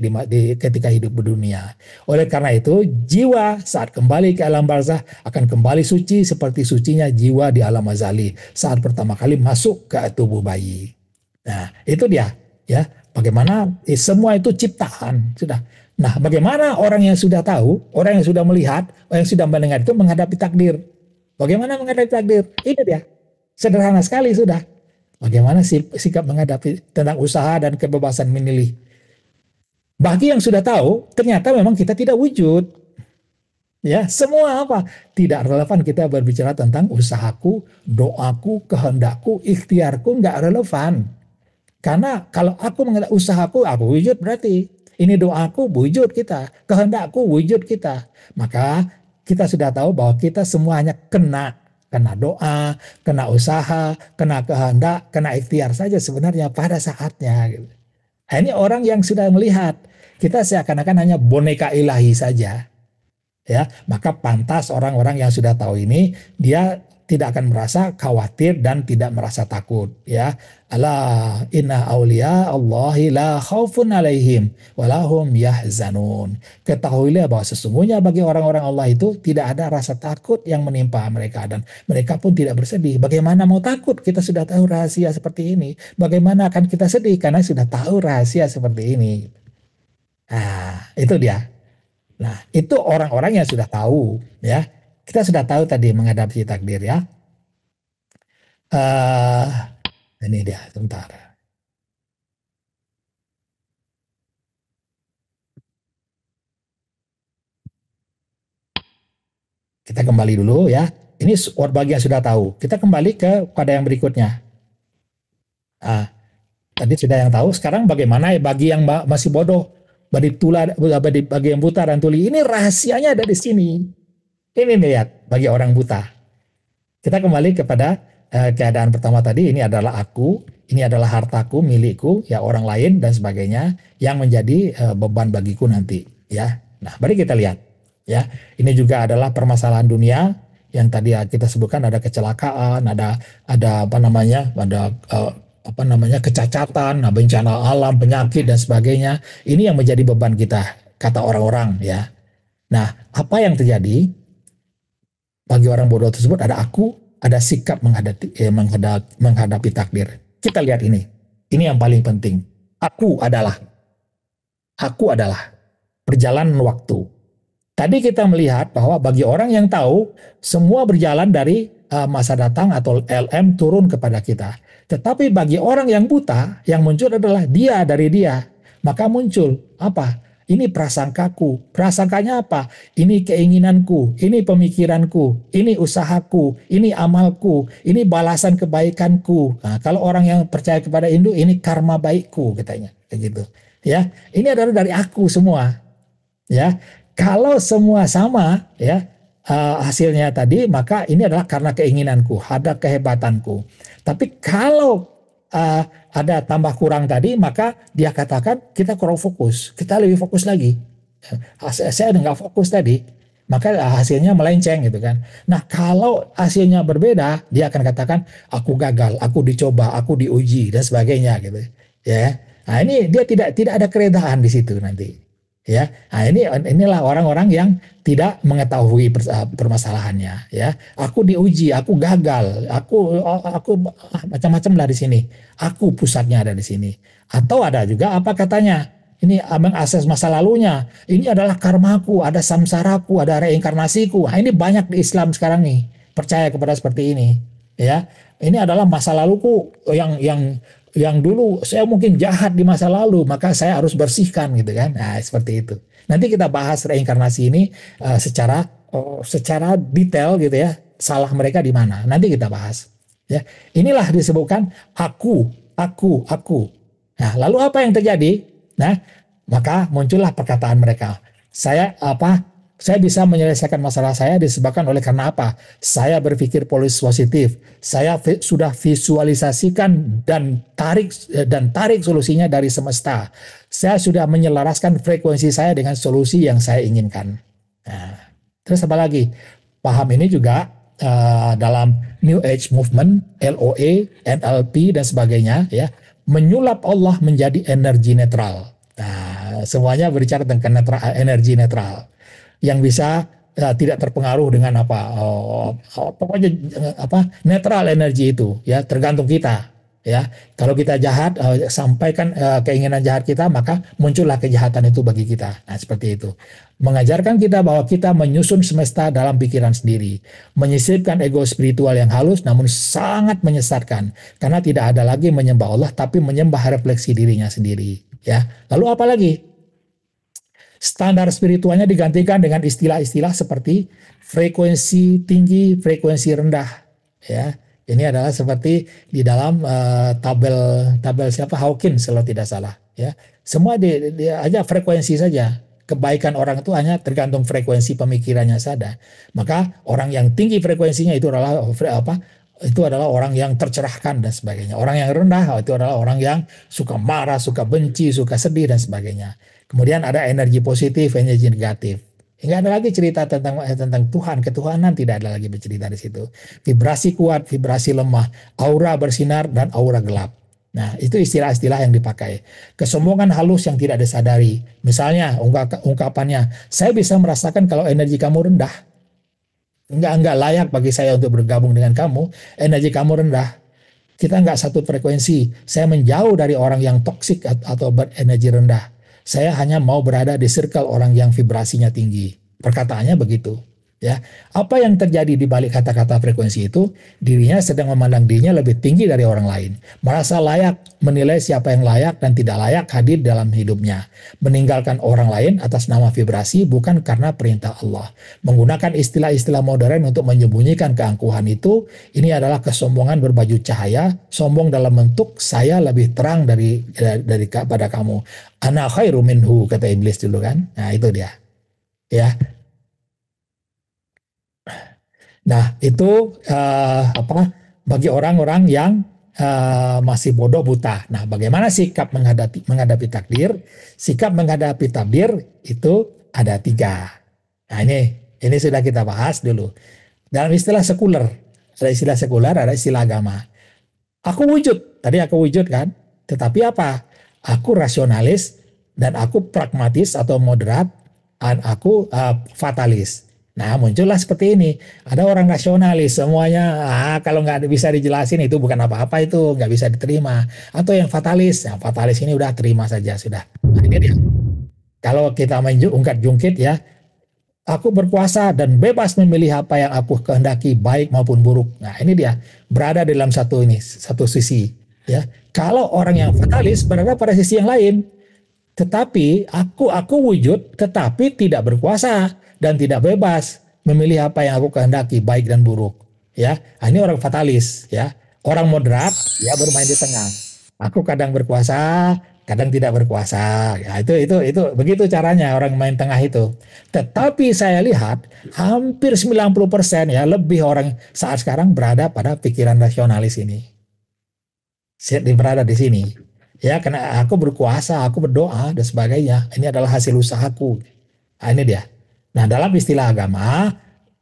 ketika hidup di dunia. Oleh karena itu, jiwa saat kembali ke alam barzah akan kembali suci seperti sucinya jiwa di alam azali saat pertama kali masuk ke tubuh bayi. Nah, itu dia, ya. Bagaimana semua itu ciptaan, sudah. Nah, bagaimana orang yang sudah tahu, orang yang sudah melihat, orang yang sudah mendengar itu menghadapi takdir? Bagaimana menghadapi takdir? Ini dia. Sederhana sekali sudah. Bagaimana sikap menghadapi tentang usaha dan kebebasan memilih? Bagi yang sudah tahu, ternyata memang kita tidak wujud. Ya, semua apa? Tidak relevan kita berbicara tentang usahaku, doaku, kehendakku, ikhtiarku, nggak relevan. Karena kalau aku menghadap usahaku, aku wujud berarti. Ini doaku, wujud kita. Kehendakku, wujud kita. Maka kita sudah tahu bahwa kita semuanya kena doa, kena usaha, kena kehendak, kena ikhtiar saja sebenarnya pada saatnya. Nah, ini orang yang sudah melihat. Kita seakan-akan hanya boneka ilahi saja. Ya, maka pantas orang-orang yang sudah tahu ini, dia tidak akan merasa khawatir dan tidak merasa takut ya. Ala inna auliya Allahi la khaufun alaihim walahum yahzanun. Ketahuilah bahwa sesungguhnya bagi orang-orang Allah itu tidak ada rasa takut yang menimpa mereka dan mereka pun tidak bersedih. Bagaimana mau takut? Kita sudah tahu rahasia seperti ini. Bagaimana akan kita sedih karena sudah tahu rahasia seperti ini. Nah, itu dia. Nah, itu orang-orang yang sudah tahu ya. Kita sudah tahu tadi menghadapi takdir ya. Ini dia, sebentar. Kita kembali dulu ya. Ini bagi yang sudah tahu. Kita kembali pada yang berikutnya. Nah, tadi sudah yang tahu. Sekarang bagaimana bagi yang masih bodoh, bagi yang buta dan tuli. Ini rahasianya ada di sini. Ini lihat bagi orang buta. Kita kembali kepada keadaan pertama tadi. Ini adalah aku, ini adalah hartaku, milikku, ya orang lain dan sebagainya yang menjadi beban bagiku nanti. Ya, nah mari kita lihat. Ya, ini juga adalah permasalahan dunia yang tadi kita sebutkan ada kecelakaan, ada kecacatan, bencana alam, penyakit dan sebagainya. Ini yang menjadi beban kita, kata orang-orang ya. Nah, apa yang terjadi? Bagi orang bodoh tersebut ada aku, ada sikap menghadapi takdir. Kita lihat ini. Ini yang paling penting. Aku adalah. Aku adalah perjalanan waktu. Tadi kita melihat bahwa bagi orang yang tahu, semua berjalan dari masa datang atau LM turun kepada kita. Tetapi bagi orang yang buta, yang muncul adalah dia dari dia. Maka muncul apa? Ini prasangkaku. Prasangkanya apa? Ini keinginanku, ini pemikiranku, ini usahaku, ini amalku, ini balasan kebaikanku. Nah, kalau orang yang percaya kepada Hindu, ini karma baikku katanya, kayak gitu. Ya, ini adalah dari aku semua. Ya, kalau semua sama, ya hasilnya tadi, maka ini adalah karena keinginanku, ada kehebatanku. Tapi kalau ada tambah kurang tadi, maka dia katakan kita kurang fokus, kita lebih fokus lagi. Saya nggak fokus tadi, maka hasilnya melenceng gitu kan. Nah kalau hasilnya berbeda, dia akan katakan aku gagal, aku dicoba, aku diuji dan sebagainya gitu. Ya, nah ini dia tidak ada keredaan di situ nanti. Ya, nah inilah orang-orang yang tidak mengetahui permasalahannya. Ya, aku diuji, aku gagal, aku macam-macam lah di sini. Aku pusatnya ada di sini. Atau ada juga apa katanya? Ini mengakses masa lalunya. Ini adalah karmaku, ada samsaraku, ada reinkarnasiku. Nah, ini banyak di Islam sekarang nih percaya kepada seperti ini. Ya, ini adalah masa laluku yang dulu saya mungkin jahat di masa lalu, maka saya harus bersihkan gitu kan. Nah, seperti itu. Nanti kita bahas reinkarnasi ini secara detail gitu ya. Salah mereka di mana? Nanti kita bahas. Ya, inilah disebutkan aku. Nah, lalu apa yang terjadi? Nah, maka muncullah perkataan mereka. Saya bisa menyelesaikan masalah saya disebabkan oleh karena apa? Saya berpikir positif. Saya sudah visualisasikan dan tarik solusinya dari semesta. Saya sudah menyelaraskan frekuensi saya dengan solusi yang saya inginkan. Nah, terus apa lagi? Paham ini juga dalam New Age Movement, LOA, NLP dan sebagainya, ya, menyulap Allah menjadi energi netral. Nah, semuanya berbicara tentang energi netral yang bisa tidak terpengaruh dengan pokoknya netral energi itu ya, tergantung kita ya. Kalau kita jahat, sampaikan keinginan jahat kita, maka muncullah kejahatan itu bagi kita. Nah, seperti itu. Mengajarkan kita bahwa kita menyusun semesta dalam pikiran sendiri, menyisipkan ego spiritual yang halus namun sangat menyesatkan, karena tidak ada lagi menyembah Allah tapi menyembah refleksi dirinya sendiri ya. Lalu apa lagi? Standar spiritualnya digantikan dengan istilah-istilah seperti frekuensi tinggi, frekuensi rendah. Ya, ini adalah seperti di dalam tabel siapa Hawkins kalau tidak salah. Ya, semua dia aja frekuensi saja. Kebaikan orang itu hanya tergantung frekuensi pemikirannya saja. Maka orang yang tinggi frekuensinya itu adalah itu adalah orang yang tercerahkan dan sebagainya. Orang yang rendah itu adalah orang yang suka marah, suka benci, suka sedih dan sebagainya. Kemudian ada energi positif, energi negatif. Enggak ada lagi cerita tentang Tuhan, ketuhanan tidak ada lagi bercerita di situ. Vibrasi kuat, vibrasi lemah, aura bersinar dan aura gelap. Nah, itu istilah-istilah yang dipakai. Kesombongan halus yang tidak disadari. Misalnya ungkapannya, saya bisa merasakan kalau energi kamu rendah. Enggak layak bagi saya untuk bergabung dengan kamu, energi kamu rendah. Kita enggak satu frekuensi. Saya menjauh dari orang yang toksik atau berenergi rendah. Saya hanya mau berada di circle orang yang vibrasinya tinggi. Perkataannya begitu. Ya, apa yang terjadi di balik kata-kata frekuensi itu? Dirinya sedang memandang dirinya lebih tinggi dari orang lain. Merasa layak, menilai siapa yang layak dan tidak layak hadir dalam hidupnya. Meninggalkan orang lain atas nama vibrasi bukan karena perintah Allah. Menggunakan istilah-istilah modern untuk menyembunyikan keangkuhan itu, ini adalah kesombongan berbaju cahaya, sombong dalam bentuk saya lebih terang daripada kamu. Ana khairu minhu, kata iblis dulu kan. Nah, itu dia. Ya. Nah, itu bagi orang-orang yang masih bodoh buta. Nah, bagaimana sikap menghadapi takdir? Sikap menghadapi takdir itu ada 3. Nah, ini sudah kita bahas dulu. Dalam istilah sekuler, ada istilah agama. Aku wujud, tadi aku wujud kan? Tetapi apa? Aku rasionalis dan aku pragmatis atau moderat, dan aku fatalis. Nah, muncullah seperti ini. Ada orang rasionalis, semuanya kalau nggak bisa dijelasin itu bukan apa-apa, itu nggak bisa diterima. Atau yang fatalis, yang fatalis ini udah terima saja sudah. Nah, ini dia. Kalau kita main ungkat-jungkit ya, aku berkuasa dan bebas memilih apa yang aku kehendaki, baik maupun buruk. Nah, ini dia, berada dalam satu sisi. Ya, kalau orang yang fatalis berada pada sisi yang lain, tetapi aku wujud, tetapi tidak berkuasa dan tidak bebas memilih apa yang aku kehendaki, baik dan buruk. Ya, ini orang fatalis. Ya, orang moderat, ya bermain di tengah. Aku kadang berkuasa, kadang tidak berkuasa. Ya, itu begitu caranya orang main tengah itu. Tetapi saya lihat hampir 90% ya lebih orang saat sekarang berada pada pikiran rasionalis ini. Berada di sini. Ya, karena aku berkuasa, aku berdoa dan sebagainya. Ini adalah hasil usahaku. Nah, ini dia. Nah, dalam istilah agama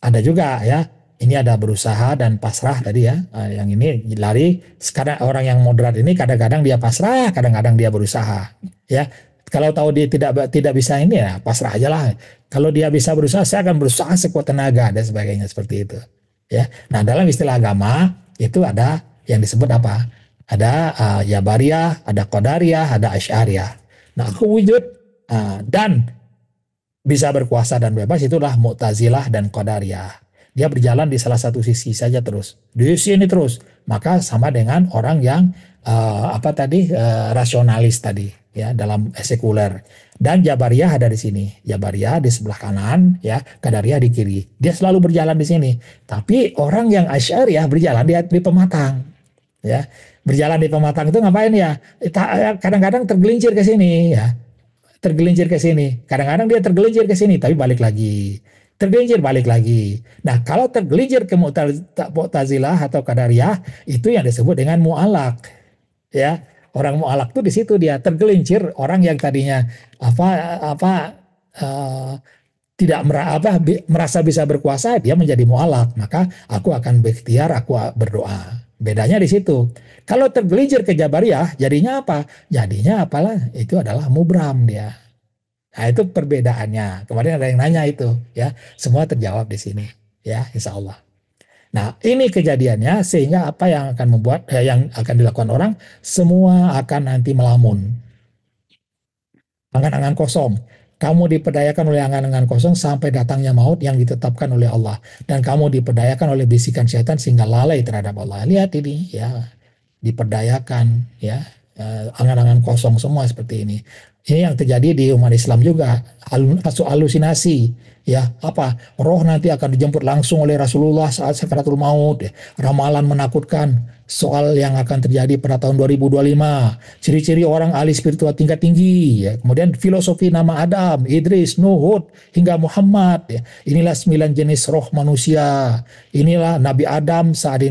ada juga ya. Ini ada berusaha dan pasrah tadi ya. Yang ini lari. Sekarang orang yang moderat ini kadang-kadang dia pasrah, kadang-kadang dia berusaha. Ya, kalau tahu dia tidak bisa ini ya pasrah aja lah. Kalau dia bisa berusaha, saya akan berusaha sekuat tenaga dan sebagainya seperti itu. Ya. Nah, dalam istilah agama itu ada yang disebut apa? Ada Jabariyah, ada Qadariyah, ada Asy'ariyah. Nah, aku wujud dan bisa berkuasa dan bebas itulah Mu'tazilah dan Qadariyah. Dia berjalan di salah satu sisi saja terus. Di sini terus. Maka sama dengan orang yang rasionalis tadi ya dalam sekuler. Dan Jabariyah ada di sini. Jabariyah di sebelah kanan ya, Qadariyah di kiri. Dia selalu berjalan di sini. Tapi orang yang Asy'ariyah berjalan di pematang. Ya, berjalan di pematang itu ngapain ya? Kadang-kadang tergelincir ke sini ya. Tergelincir ke sini. Kadang-kadang dia tergelincir ke sini tapi balik lagi. Tergelincir balik lagi. Nah, kalau tergelincir ke Mu'tazilah atau Qadariyah itu yang disebut dengan mu'alak. Ya, orang mu'alak tuh di situ dia tergelincir, orang yang tadinya apa apa uh, tidak merasa bisa berkuasa, dia menjadi mu'alak. Maka aku akan berikhtiar, aku berdoa. Bedanya di situ. Kalau tergelincir ke Jabariyah, jadinya apa? Jadinya apalah? Itu adalah mubram dia. Nah, itu perbedaannya. Kemarin ada yang nanya itu, ya. Semua terjawab di sini, ya, insya Allah. Nah, ini kejadiannya sehingga apa yang akan yang akan dilakukan orang, semua akan nanti melamun. Angan-angan kosong. Kamu diperdayakan oleh angan-angan kosong sampai datangnya maut yang ditetapkan oleh Allah. Dan kamu diperdayakan oleh bisikan syaitan sehingga lalai terhadap Allah. Lihat ini, ya, diperdayakan, ya, angan-angan kosong semua seperti ini. Ini yang terjadi di umat Islam juga, halusinasi, ya, apa roh nanti akan dijemput langsung oleh Rasulullah saat sakaratul maut, ya. Ramalan menakutkan soal yang akan terjadi pada tahun 2025, ciri-ciri orang ahli spiritual tingkat tinggi, ya. Kemudian filosofi nama Adam, Idris, Nuh, Hud, hingga Muhammad, ya. Inilah 9 jenis roh manusia. Inilah Nabi Adam saat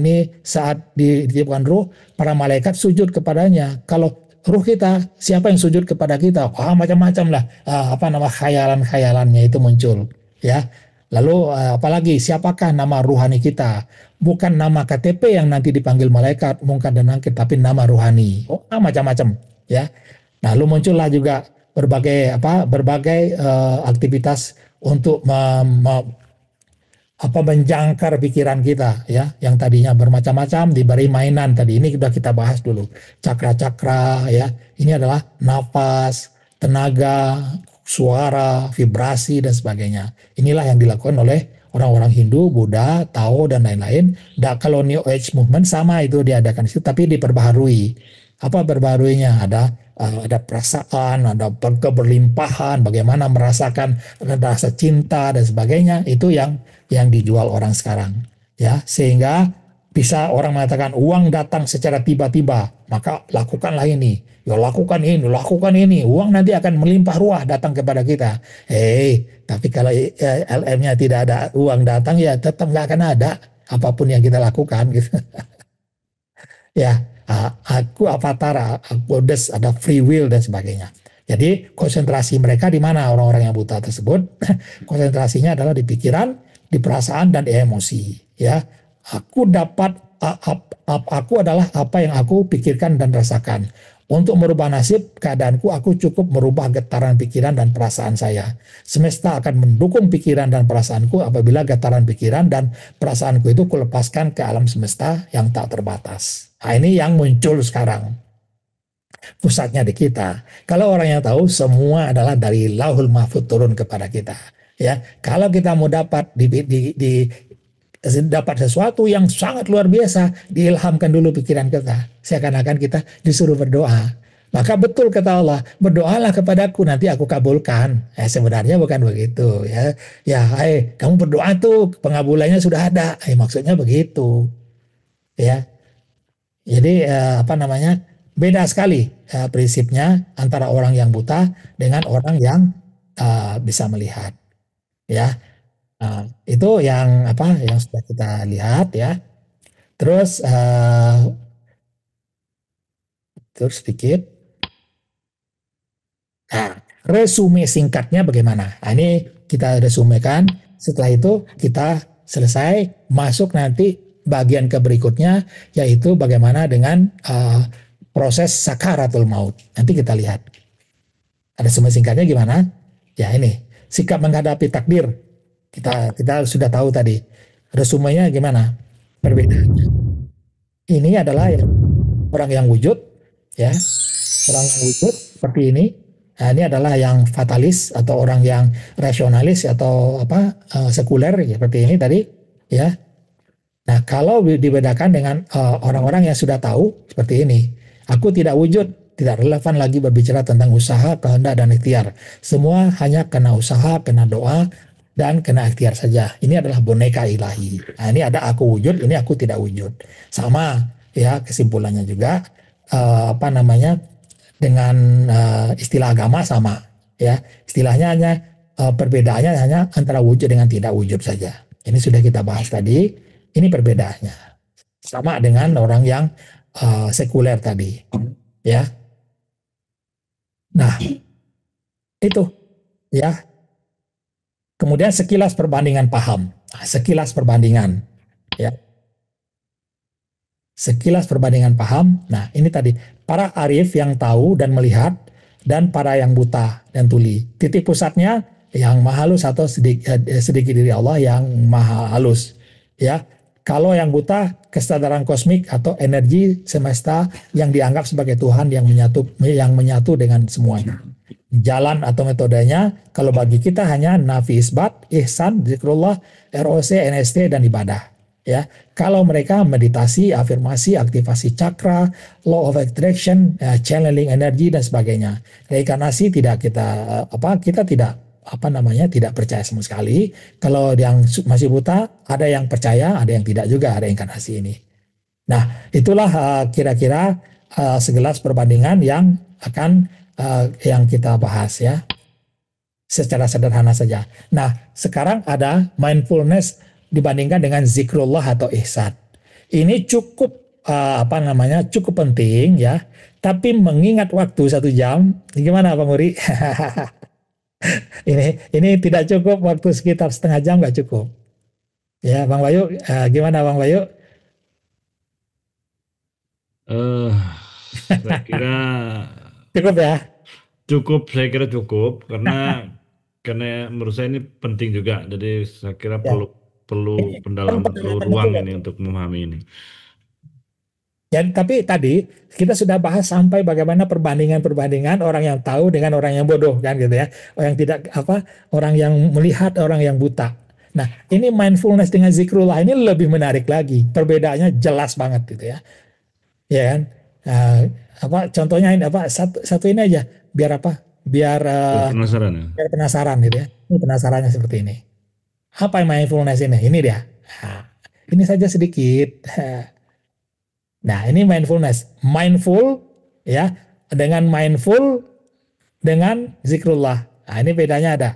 ditiupkan ruh, para malaikat sujud kepadanya. Kalau ruh kita, siapa yang sujud kepada kita? Wah, macam-macam lah. Khayalan-khayalannya itu muncul, ya. Lalu apalagi siapakah nama ruhani kita? Bukan nama KTP yang nanti dipanggil malaikat, mungkar dan nakir, tapi nama ruhani. Macam-macam, ya. Nah, lalu muncullah juga berbagai aktivitas untuk menjangkar pikiran kita, ya, yang tadinya bermacam-macam diberi mainan tadi. Ini sudah kita bahas dulu. Cakra-cakra, ya. Ini adalah nafas, tenaga, suara, vibrasi dan sebagainya. Inilah yang dilakukan oleh orang-orang Hindu, Buddha, Tao dan lain-lain. Kalau New Age movement sama itu diadakan itu, tapi diperbaharui. Apa berbaharuinya? Ada perasaan, ada keberlimpahan, bagaimana merasakan rasa cinta dan sebagainya. Itu yang dijual orang sekarang, ya, sehingga bisa orang mengatakan uang datang secara tiba-tiba, maka lakukanlah ini, ya lakukan ini, uang nanti akan melimpah ruah datang kepada kita. Tapi kalau LM-nya tidak ada uang datang, ya tetap nggak akan ada apapun yang kita lakukan, gitu. Ya, aku avatar, aku ada free will dan sebagainya. Jadi konsentrasi mereka di mana orang-orang yang buta tersebut? Konsentrasinya adalah di pikiran, di perasaan dan di emosi, ya. Aku adalah apa yang aku pikirkan dan rasakan. Untuk merubah nasib keadaanku, aku cukup merubah getaran pikiran dan perasaan saya. Semesta akan mendukung pikiran dan perasaanku apabila getaran pikiran dan perasaanku itu kulepaskan ke alam semesta yang tak terbatas. Nah, ini yang muncul sekarang. Pusatnya di kita. Kalau orang yang tahu, semua adalah dari Lauhul Mahfuz turun kepada kita. Ya, kalau kita mau dapat dapat sesuatu yang sangat luar biasa, diilhamkan dulu pikiran kita. Seakan-akan kita disuruh berdoa. Maka betul kata Allah, berdoalah kepadaku, nanti aku kabulkan. Sebenarnya bukan begitu. Kamu berdoa tuh, pengabulannya sudah ada. Maksudnya begitu. Ya, jadi apa namanya, beda sekali prinsipnya antara orang yang buta dengan orang yang bisa melihat. Ya, itu yang apa yang sudah kita lihat ya. Terus sedikit. Nah, resume singkatnya bagaimana? Nah, ini kita resumekan. Setelah itu kita selesai masuk nanti bagian ke berikutnya, yaitu bagaimana dengan proses sakaratul maut. Nanti kita lihat. Ada resume singkatnya gimana? Ya ini sikap menghadapi takdir. Kita sudah tahu tadi. Resumenya gimana? Berbeda. Ini adalah orang yang wujud, ya, orang yang wujud seperti ini. Nah, ini adalah yang fatalis atau orang yang rasionalis atau apa sekuler seperti ini tadi, ya. Nah, kalau dibedakan dengan orang-orang yang sudah tahu seperti ini, aku tidak wujud, tidak relevan lagi berbicara tentang usaha, kehendak dan ikhtiar. Semua hanya kena usaha, kena doa, dan kena ikhtiar saja. Ini adalah boneka ilahi. Nah, ini ada aku wujud, ini aku tidak wujud. Sama ya kesimpulannya juga apa namanya dengan istilah agama sama ya. Istilahnya hanya perbedaannya hanya antara wujud dengan tidak wujud saja. Ini sudah kita bahas tadi. Ini perbedaannya. Sama dengan orang yang sekuler tadi ya. Nah, itu ya. Kemudian sekilas perbandingan paham. Nah, sekilas perbandingan ya. Sekilas perbandingan paham. Nah, ini tadi para arif yang tahu dan melihat dan para yang buta dan tuli. Titik pusatnya yang maha halus atau sedikit diri Allah yang maha halus. Ya, kalau yang buta kesadaran kosmik atau energi semesta yang dianggap sebagai Tuhan yang menyatu dengan semuanya. Jalan atau metodenya kalau bagi kita hanya nafi isbat, ihsan, zikrullah, ROC, NST dan ibadah. Ya, kalau mereka meditasi, afirmasi, aktivasi cakra, law of attraction, channeling energi dan sebagainya. Reinkarnasi tidak kita tidak percaya sama sekali. Kalau yang masih buta, ada yang percaya, ada yang tidak juga reinkarnasi ini. Nah, itulah kira-kira segelas perbandingan yang akan yang kita bahas ya. Secara sederhana saja. Nah, sekarang ada mindfulness dibandingkan dengan zikrullah atau ihsan. Ini cukup cukup penting ya. Tapi mengingat waktu 1 jam, gimana Bang Muri? ini tidak cukup, waktu sekitar setengah jam nggak cukup. Ya Bang Bayu, gimana Bang Bayu? Saya kira Cukup ya. saya kira cukup karena menurut saya ini penting juga. Jadi saya kira Ya. perlu Kan pendalaman, perlu penjelasan ruang juga ini tuh. untuk memahami ini. Ya, tapi tadi kita sudah bahas sampai bagaimana perbandingan orang yang tahu dengan orang yang bodoh kan gitu ya. Orang yang melihat, orang yang buta. Nah, ini mindfulness dengan zikrullah ini lebih menarik lagi. Perbedaannya jelas banget gitu ya. Ya kan? Contohnya ini satu ini aja biar apa? Biar Biar penasaran ya. biar penasaran gitu ya. Ini penasarannya seperti ini. Apa yang mindfulness ini? Ini dia. Nah, ini saja sedikit. Nah, ini mindfulness. Mindful ya, dengan mindful dengan zikrullah. Nah, ini bedanya ada.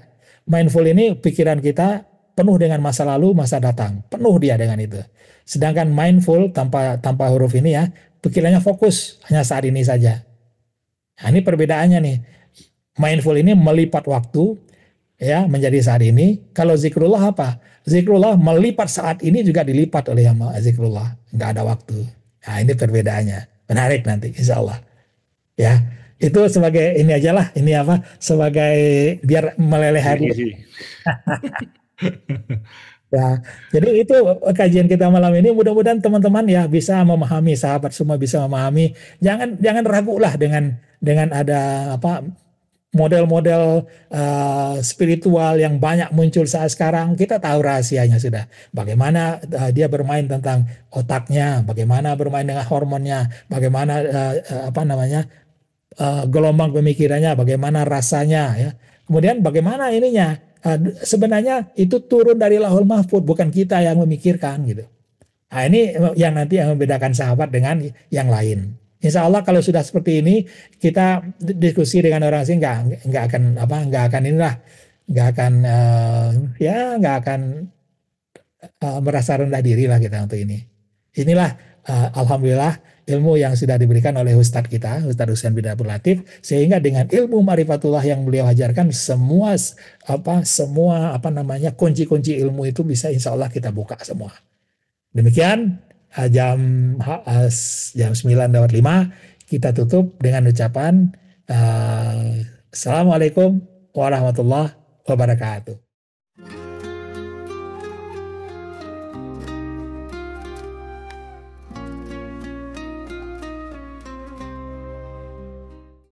Mindful ini pikiran kita penuh dengan masa lalu, masa datang. Penuh dia dengan itu. Sedangkan mindful tanpa huruf ini ya, pikirannya fokus hanya saat ini saja. Nah, ini perbedaannya nih. Mindful ini melipat waktu ya menjadi saat ini. Kalau zikrullah apa? Zikrullah melipat saat ini juga dilipat oleh yang zikrullah. Nggak ada waktu. Nah, ini perbedaannya. Menarik nanti, insya Allah. Ya, itu sebagai ini aja lah, ini apa, sebagai biar meleleh hari. Kisi-kisi. Ya, jadi itu kajian kita malam ini. Mudah-mudahan teman-teman ya bisa memahami, sahabat semua bisa memahami. Jangan jangan ragu lah dengan ada apa model-model spiritual yang banyak muncul saat sekarang. Kita tahu rahasianya sudah. Bagaimana dia bermain tentang otaknya, bagaimana bermain dengan hormonnya, bagaimana apa namanya gelombang pemikirannya, bagaimana rasanya ya. Kemudian bagaimana ininya. Sebenarnya itu turun dari Lauhul Mahfuz, bukan kita yang memikirkan gitu. Nah, ini yang nanti yang membedakan sahabat dengan yang lain. Insya Allah kalau sudah seperti ini kita diskusi dengan orang asing nggak akan apa nggak akan inilah nggak akan ya nggak akan merasa rendah diri lah kita untuk ini. Inilah alhamdulillah ilmu yang sudah diberikan oleh Ustadz kita, Ustadz Husain bin Abdul Latif, sehingga dengan ilmu marifatullah yang beliau ajarkan semua apa namanya kunci-kunci ilmu itu bisa insya Allah kita buka semua. Demikian jam jam 9:05 kita tutup dengan ucapan Assalamualaikum warahmatullahi wabarakatuh.